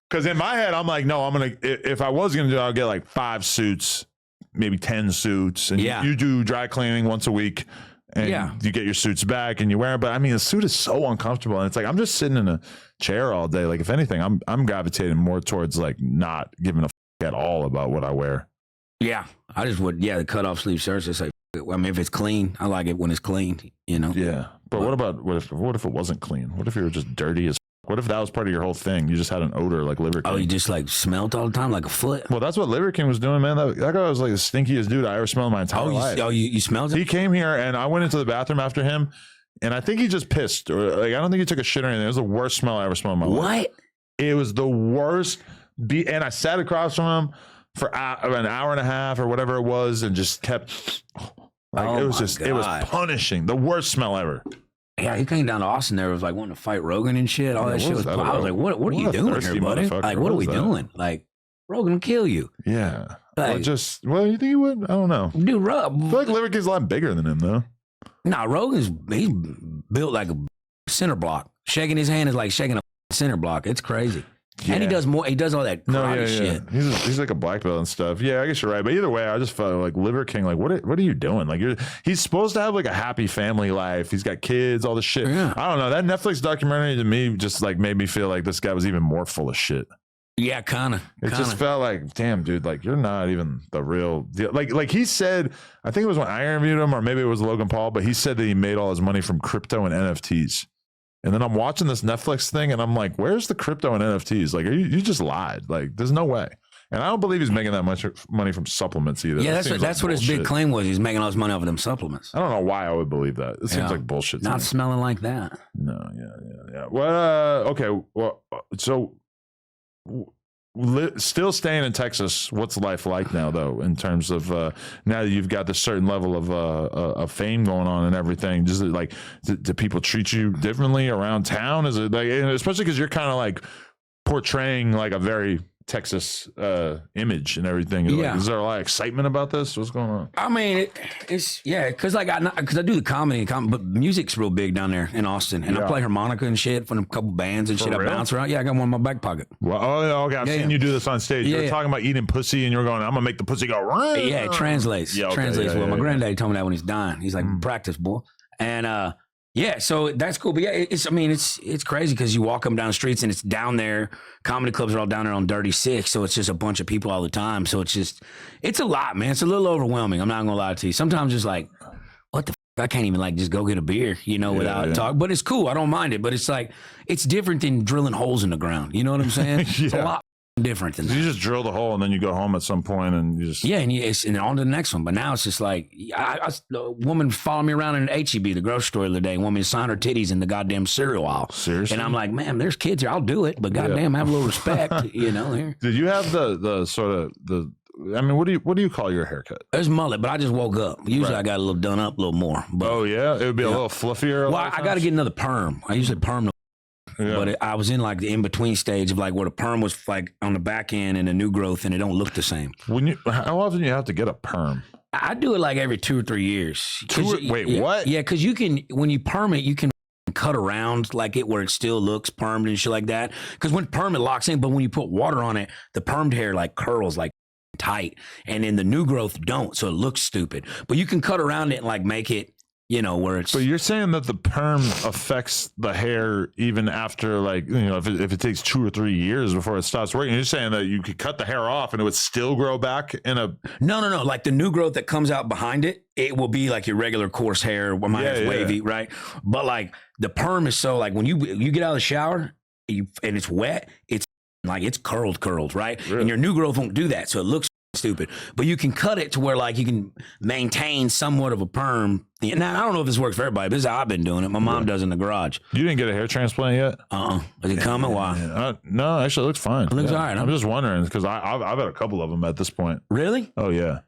Speaker 1: because in my head, I'm like, no, if I was gonna do it, I'll get like 5 suits, maybe 10 suits, and you do dry cleaning once a week. And you get your suits back and you wear it. But I mean, the suit is so uncomfortable. And it's like, I'm just sitting in a chair all day. Like, if anything, I'm gravitating more towards like not giving a at all about what I wear.
Speaker 2: Yeah. I just would, the cutoff sleeve shirts. It's like, I mean, if it's clean, I like it when it's clean, you know?
Speaker 1: Yeah. But what if it wasn't clean? What if you were just dirty as what if that was part of your whole thing? You just had an odor like Liver King.
Speaker 2: Oh, you just like smelled all the time like a foot?
Speaker 1: Well, that's what Liver King was doing, man. That guy was like the stinkiest dude I ever smelled in my entire life.
Speaker 2: You smelled it?
Speaker 1: He came here and I went into the bathroom after him, and I think he just pissed. Or like, I don't think he took a shit or anything. It was the worst smell I ever smelled in my life.
Speaker 2: What?
Speaker 1: It was the worst. And I sat across from him for an hour and a half or whatever it was and just kept... Like, it was punishing. The worst smell ever.
Speaker 2: Yeah, he came down to Austin there, was like wanting to fight Rogan and shit. All that shit was, I was like, what are you doing here, buddy? Like, what are we doing? Like, Rogan will kill you.
Speaker 1: Yeah. Like, you think he would? I don't know.
Speaker 2: Dude,
Speaker 1: I feel like Liver King's a lot bigger than him, though.
Speaker 2: Nah, he's built like a center block. Shaking his hand is like shaking a center block. It's crazy. Yeah. And he does all that karate shit.
Speaker 1: He's like a black belt and stuff. Yeah, I guess you're right. But either way, I just felt like Liver King, like, what are you doing? Like, he's supposed to have like a happy family life. He's got kids, all this shit. Yeah. I don't know. That Netflix documentary to me just like made me feel like this guy was even more full of shit.
Speaker 2: Yeah, kind of.
Speaker 1: It just felt like, damn, dude, like you're not even the real deal. Like he said, I think it was when I interviewed him, or maybe it was Logan Paul, but he said that he made all his money from crypto and NFTs. And then I'm watching this Netflix thing and I'm like, where's the crypto and NFTs? Like, you just lied. Like, there's no way. And I don't believe he's making that much money from supplements either.
Speaker 2: Yeah, that's what his big claim was. He's making all his money off of them supplements.
Speaker 1: I don't know why I would believe that. It seems like bullshit.
Speaker 2: Not smelling like that.
Speaker 1: No, yeah. Well, okay. Well, so still staying in Texas, what's life like now, though, in terms of now that you've got this certain level of fame going on and everything? Just like, do people treat you differently around town? Is it like, especially because you're kind of like portraying like a very Texas image and everything? Like, is there a lot of excitement about this? What's going on?
Speaker 2: I mean, it's because I do the comedy, but music's real big down there in Austin, and I play harmonica and shit from a couple bands and shit.
Speaker 1: Real?
Speaker 2: I bounce around. Yeah, I got one in my back pocket.
Speaker 1: Well, okay. I've seen you do this on stage. You were talking about eating pussy, and you were going, "I'm gonna make the pussy go right."
Speaker 2: Yeah, it translates. Translates well. My granddaddy told me that when he's dying. He's like, "Practice, boy." And yeah, so that's cool. But yeah, it's crazy because you walk them down the streets and it's down there. Comedy clubs are all down there on Dirty Six, so it's just a bunch of people all the time. So it's a lot, man. It's a little overwhelming. I'm not gonna lie to you. Sometimes it's like, what the f-? I can't even like just go get a beer, without talk. But it's cool. I don't mind it. But it's like, it's different than drilling holes in the ground. You know what I'm saying? It's a lot different than that.
Speaker 1: You just drill the hole and then you go home at some point and you just
Speaker 2: and on to the next one. But now it's just like a woman followed me around in an HEB, the grocery store, the other day. Want me to sign her titties in the goddamn cereal aisle.
Speaker 1: Seriously?
Speaker 2: And I'm like, man, there's kids here. I'll do it, but goddamn, have a little respect, Here.
Speaker 1: Did you have the sort of I mean, what do you call your haircut?
Speaker 2: It's mullet, but I just woke up. Usually I got a little done up a little more. But,
Speaker 1: oh yeah, it would be a little fluffier.
Speaker 2: Well, I got to get another perm. I usually perm but I was in like the in-between stage of like where the perm was like on the back end and the new growth, and it don't look the same.
Speaker 1: How often do you have to get a perm?
Speaker 2: I do it like every 2 or 3 years.
Speaker 1: Wait, what?
Speaker 2: Yeah, because you can, when you perm it, you can cut around like it where it still looks permed and shit like that. Because when perm, it locks in, but when you put water on it, the permed hair like curls like tight, and then the new growth don't, so it looks stupid. But you can cut around it and like make it, where it's.
Speaker 1: But you're saying that the perm affects the hair even after, like, if it takes 2 or 3 years before it stops working. You're saying that you could cut the hair off and it would still grow back in a.
Speaker 2: No. Like the new growth that comes out behind it, it will be like your regular coarse hair. Well, mine is wavy, right? But like the perm is so like when you get out of the shower and it's wet, it's like it's curled, right? Really? And your new growth won't do that, so it looks stupid. But you can cut it to where like you can maintain somewhat of a perm. Now I don't know if this works for everybody, but this is how I've been doing it. My mom does in the garage.
Speaker 1: You didn't get a hair transplant yet?
Speaker 2: Is it coming? Why?
Speaker 1: No, actually it looks fine.
Speaker 2: It looks all right.
Speaker 1: I'm just wondering because I've had a couple of them at this point.
Speaker 2: Really?
Speaker 1: Oh yeah.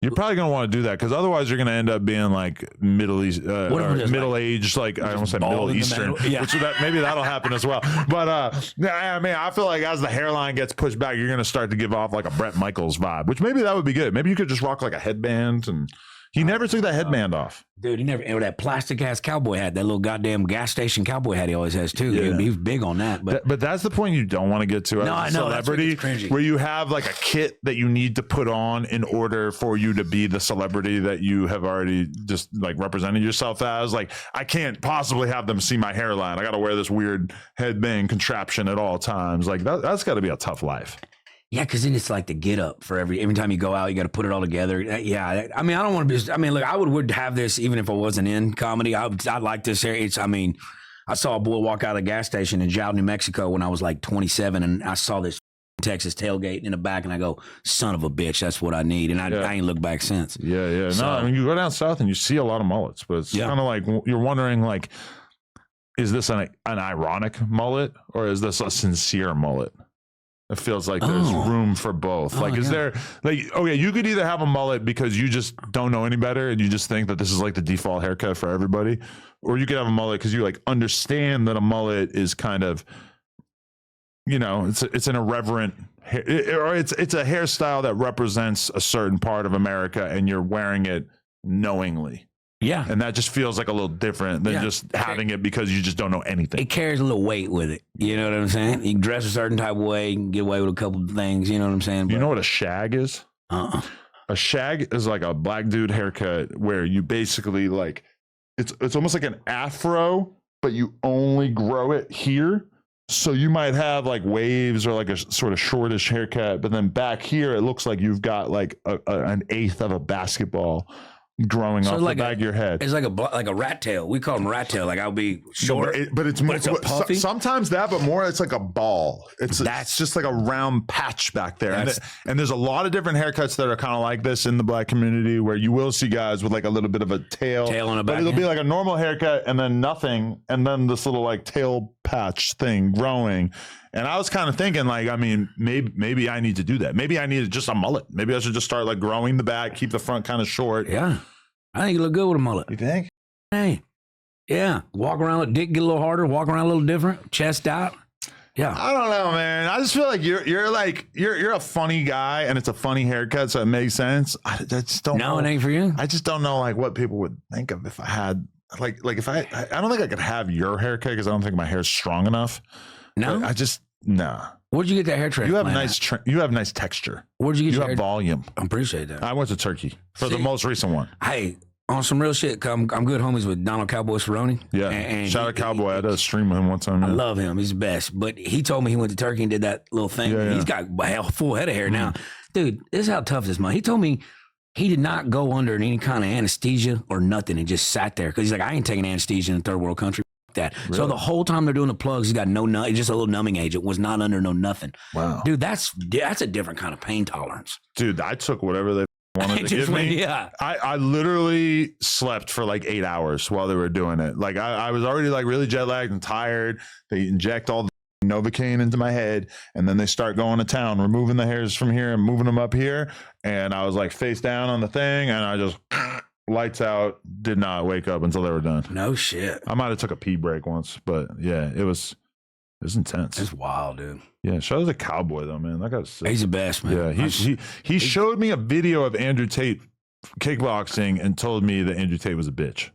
Speaker 1: You're probably going to want to do that because other's you're going to end up being like Middle East, middle-aged, like I don't say Middle Eastern, which maybe that'll happen as well. But I mean, I feel like as the hairline gets pushed back, you're going to start to give off like a Bret Michaels vibe, which maybe that would be good. Maybe you could just rock like a headband, and he never took that headband off. Dude,
Speaker 2: he never. That plastic ass cowboy hat, that little goddamn gas station cowboy hat he always has too. Yeah. He was big on that. But
Speaker 1: that's the point you don't want to get to as a celebrity, where you have like a kit that you need to put on in order for you to be the celebrity that you have already just like represented yourself as. Like, I can't possibly have them see my hairline. I got to wear this weird headband contraption at all times. Like that's got to be a tough life.
Speaker 2: Yeah, because then it's like the get up for every time you go out, you got to put it all together. Yeah, I mean, I don't want to be. I mean, look, I would have this even if I wasn't in comedy. I'd like this hair. I saw a boy walk out of the gas station in Juggling, New Mexico when I was like 27, and I saw this Texas tailgate in the back, and I go, "Son of a bitch, that's what I need." And I ain't looked back since.
Speaker 1: Yeah. So, no, I mean, you go down south and you see a lot of mullets, but it's kind of like you're wondering, like, is this an ironic mullet or is this a sincere mullet? It feels like there's room for both. Like, is there like, okay, you could either have a mullet because you just don't know any better and you just think that this is like the default haircut for everybody, or you could have a mullet because you like understand that a mullet is kind of, it's an irreverent or it's a hairstyle that represents a certain part of America and you're wearing it knowingly. Yeah. And that just feels like a little different than just having it because you just don't know anything.
Speaker 2: It carries a little weight with it. You know what I'm saying? You can dress a certain type of way. You can get away with a couple of things. You know what I'm saying?
Speaker 1: But, you know what a shag is? A shag is like a black dude haircut where you basically like, it's almost like an afro, but you only grow it here. So you might have like waves or like a sort of shortish haircut, but then back here, it looks like you've got like an eighth of a basketball growing off the back of your head.
Speaker 2: It's like a rat tail. We call them rat tail. Like I'll be short,
Speaker 1: but it's a puffy. Sometimes that, but more it's like a ball. It's just like a round patch back there. And there's a lot of different haircuts that are kind of like this in the black community, where you will see guys with like a little bit of a tail on the back. But it'll be like a normal haircut and then nothing, and then this little like tail patch thing growing. And I was kind of thinking, like, I mean, maybe I need to do that. Maybe I need just a mullet. Maybe I should just start like growing the back, keep the front kind of short.
Speaker 2: Yeah. I think you look good with a mullet.
Speaker 1: You think?
Speaker 2: Hey. Yeah. Walk around, dick get a little harder, walk around a little different, chest out. Yeah.
Speaker 1: I don't know, man. I just feel like you're a funny guy and it's a funny haircut, so it makes sense. I just don't know.
Speaker 2: No, it ain't for you.
Speaker 1: I just don't know like what people would think of if I had like if I don't think I could have your haircut because I don't think my hair's strong enough. No,
Speaker 2: Where'd you get that hair transplant?
Speaker 1: You have nice texture.
Speaker 2: Where'd you get your
Speaker 1: hair? Volume.
Speaker 2: I appreciate that.
Speaker 1: I went to Turkey for the most recent one.
Speaker 2: Hey, on some real shit. I'm good homies with Donald Cowboy Cerrone.
Speaker 1: Yeah, and shout out Cowboy. I had a stream with him one time.
Speaker 2: I love him. He's the best. But he told me he went to Turkey and did that little thing. Yeah. He's got a full head of hair now. Dude, this is how tough this man. He told me he did not go under any kind of anesthesia or nothing and just sat there because he's like, I ain't taking anesthesia in a third world country. That. Really? So the whole time they're doing the plugs, he's got just a little numbing agent, was not under no nothing.
Speaker 1: Wow.
Speaker 2: Dude, that's a different kind of pain tolerance.
Speaker 1: Dude, I took whatever they wanted to give me. Yeah. I literally slept for like 8 hours while they were doing it. Like I was already like really jet lagged and tired. They inject all the Novocaine into my head, and then they start going to town, removing the hairs from here and moving them up here. And I was like face down on the thing, and I just lights out, did not wake up until they were done.
Speaker 2: No shit.
Speaker 1: I might have took a pee break once, but yeah, it was intense.
Speaker 2: It's wild, dude.
Speaker 1: Yeah, shout out to Cowboy though, man. That guy's sick.
Speaker 2: He's the best, man.
Speaker 1: Yeah, he showed me a video of Andrew Tate kickboxing and told me that Andrew Tate was a bitch.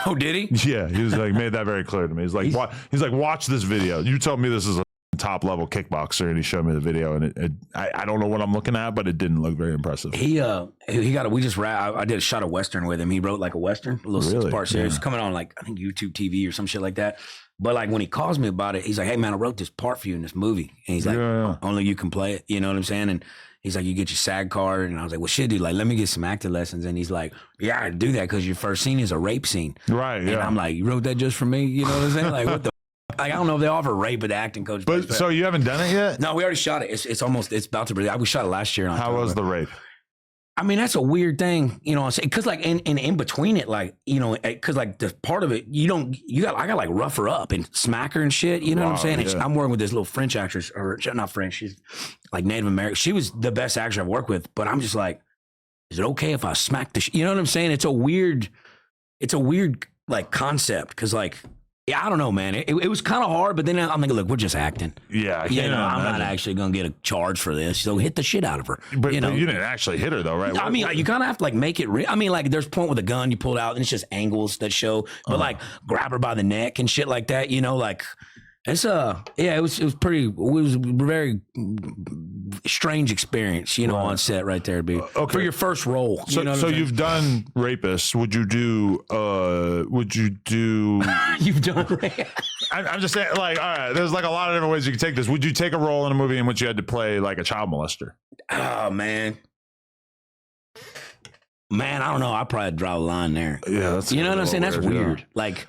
Speaker 2: Oh, did he?
Speaker 1: Yeah, he was like, made that very clear to me. He's like, watch this video. You told me this is a top level kickboxer, and he showed me the video, and I don't know what I'm looking at, but it didn't look very impressive.
Speaker 2: He got I did a shot of Western with him. He wrote like a Western, a little 6-part series. It's coming on like, I think YouTube TV or some shit like that. But like when he calls me about it, he's like, hey man, I wrote this part for you in this movie. And he's like, only you can play it. You know what I'm saying? And he's like, you get your SAG card. And I was like, well, shit, dude, like, let me get some acting lessons. And he's like, yeah, I do that because your first scene is a rape scene.
Speaker 1: Right, yeah.
Speaker 2: And I'm like, you wrote that just for me? You know what I'm saying? Like, what the like, I don't know if they offer rape at the acting coach.
Speaker 1: But so you haven't done it yet?
Speaker 2: No, we already shot it. It's about to be. We shot it last year.
Speaker 1: How was the rape?
Speaker 2: I mean, that's a weird thing, you know what I'm saying? Because, like, in between it, like, you know, because, like, the part of it, I got, like, rough her up and smack her and shit, you know what I'm saying? And I'm working with this little French actress, or not French, she's, like, Native American. She was the best actress I've worked with, but I'm just like, is it okay if I smack the you know what I'm saying? It's a weird, like, concept, because, like, yeah, I don't know, man. It was kind of hard, but then I'm thinking, look, we're just acting.
Speaker 1: Yeah,
Speaker 2: I'm not actually going to get a charge for this. So hit the shit out of her.
Speaker 1: But you didn't actually hit her, though, right?
Speaker 2: I mean, like, you kind of have to, like, make it real. I mean, like, there's a point with a gun you pull out, and it's just angles that show. But, like, grab her by the neck and shit like that, you know, like, it's it was a very strange experience, you know, on set right there, B. Okay. For your first role.
Speaker 1: So,
Speaker 2: you know
Speaker 1: so you've done rapists. Would you do
Speaker 2: You've done rape.
Speaker 1: I'm just saying, like, all right, there's like a lot of different ways you can take this. Would you take a role in a movie in which you had to play like a child molester?
Speaker 2: Oh, man. I don't know. I probably draw a line there.
Speaker 1: Yeah, that's
Speaker 2: you know what I'm saying? That's weird. Yeah. Like,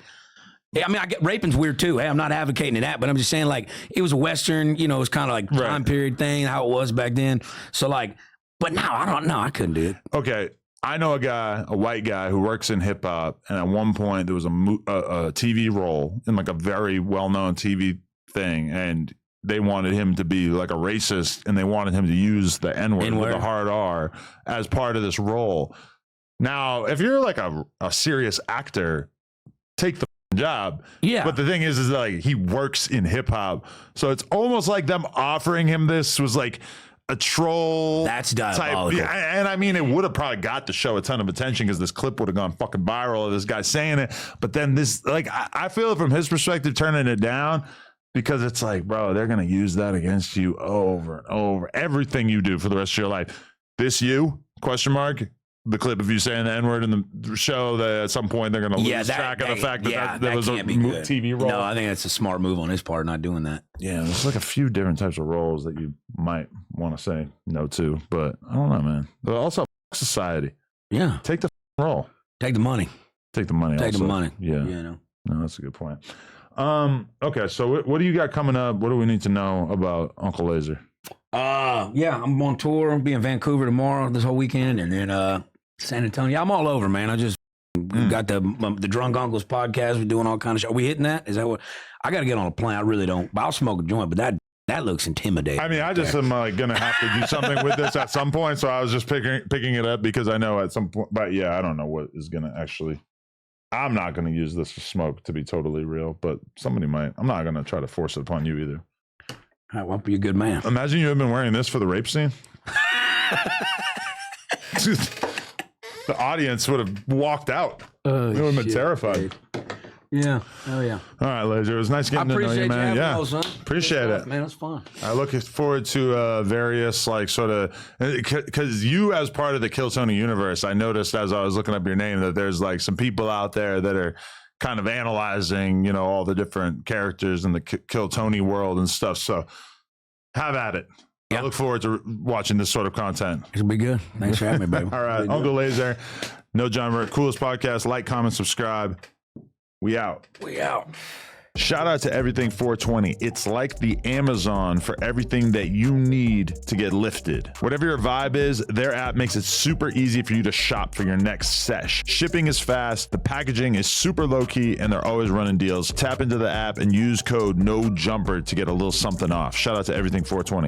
Speaker 2: I mean, raping's weird too. Hey, I'm not advocating that, but I'm just saying, like, it was a Western, you know, it was kind of like time period thing, how it was back then. So, like, but now I don't know. I couldn't do it.
Speaker 1: Okay. I know a white guy who works in hip hop, and at one point there was a TV role in like a very well-known TV thing, and they wanted him to be like a racist, and they wanted him to use the N-word with a hard R as part of this role. Now, if you're like a serious actor, take the job. Yeah. But the thing is like he works in hip hop. So it's almost like them offering him this was like a troll.
Speaker 2: That's diabolical.
Speaker 1: Type. And I mean, it would have probably got the show a ton of attention because this clip would have gone fucking viral of this guy saying it. But then this, like, I feel from his perspective, turning it down because it's like, bro, they're going to use that against you over and over. Everything you do for the rest of your life. This you? Question mark. The clip of you saying the N-word in the show that at some point they're going to lose track of the fact that was a TV role.
Speaker 2: No, I think that's a smart move on his part, not doing that.
Speaker 1: Yeah, there's like a few different types of roles that you might want to say no to, but I don't know, man. But also, society.
Speaker 2: Yeah.
Speaker 1: Take the role.
Speaker 2: Take the money.
Speaker 1: Take the money.
Speaker 2: Take the money.
Speaker 1: Yeah.
Speaker 2: You know.
Speaker 1: No, that's a good point. Okay, so what do you got coming up? What do we need to know about Uncle Lazer?
Speaker 2: Yeah, I'm on tour. I'll be in Vancouver tomorrow, this whole weekend, and then San Antonio. I'm all over, man. I just got the Drunk Uncles podcast. We're doing all kind of shit. Are we hitting that? Is that what? I got to get on a plane. I really don't. But I'll smoke a joint. But that looks intimidating.
Speaker 1: I mean, I just am like gonna have to do something with this at some point. So I was just picking it up because I know at some point. But yeah, I don't know what is gonna actually. I'm not gonna use this for smoke to be totally real, but somebody might. I'm not gonna try to force it upon you either.
Speaker 2: I won't be a good man.
Speaker 1: Imagine you had been wearing this for the rape scene. The audience would have walked out. They would have been terrified.
Speaker 2: Yeah. Oh, yeah.
Speaker 1: All right, Lazer. It was nice getting to know you, man.
Speaker 2: Yeah. Those,
Speaker 1: Appreciate it.
Speaker 2: Man, it was fun.
Speaker 1: I look forward to various, like, sort of, because you, as part of the Kill Tony universe, I noticed as I was looking up your name that there's, like, some people out there that are kind of analyzing, you know, all the different characters in the Kill Tony world and stuff. So have at it. I look forward to watching this sort of content.
Speaker 2: It'll be good. Thanks for having me, baby.
Speaker 1: All right. Uncle Lazer, No John Merritt, coolest podcast. Like, comment, subscribe. We out.
Speaker 2: We out.
Speaker 1: Shout out to Everything 420. It's like the Amazon for everything that you need to get lifted. Whatever your vibe is, their app makes it super easy for you to shop for your next sesh. Shipping is fast, the packaging is super low key, and they're always running deals. Tap into the app and use code NOJUMPER to get a little something off. Shout out to Everything 420.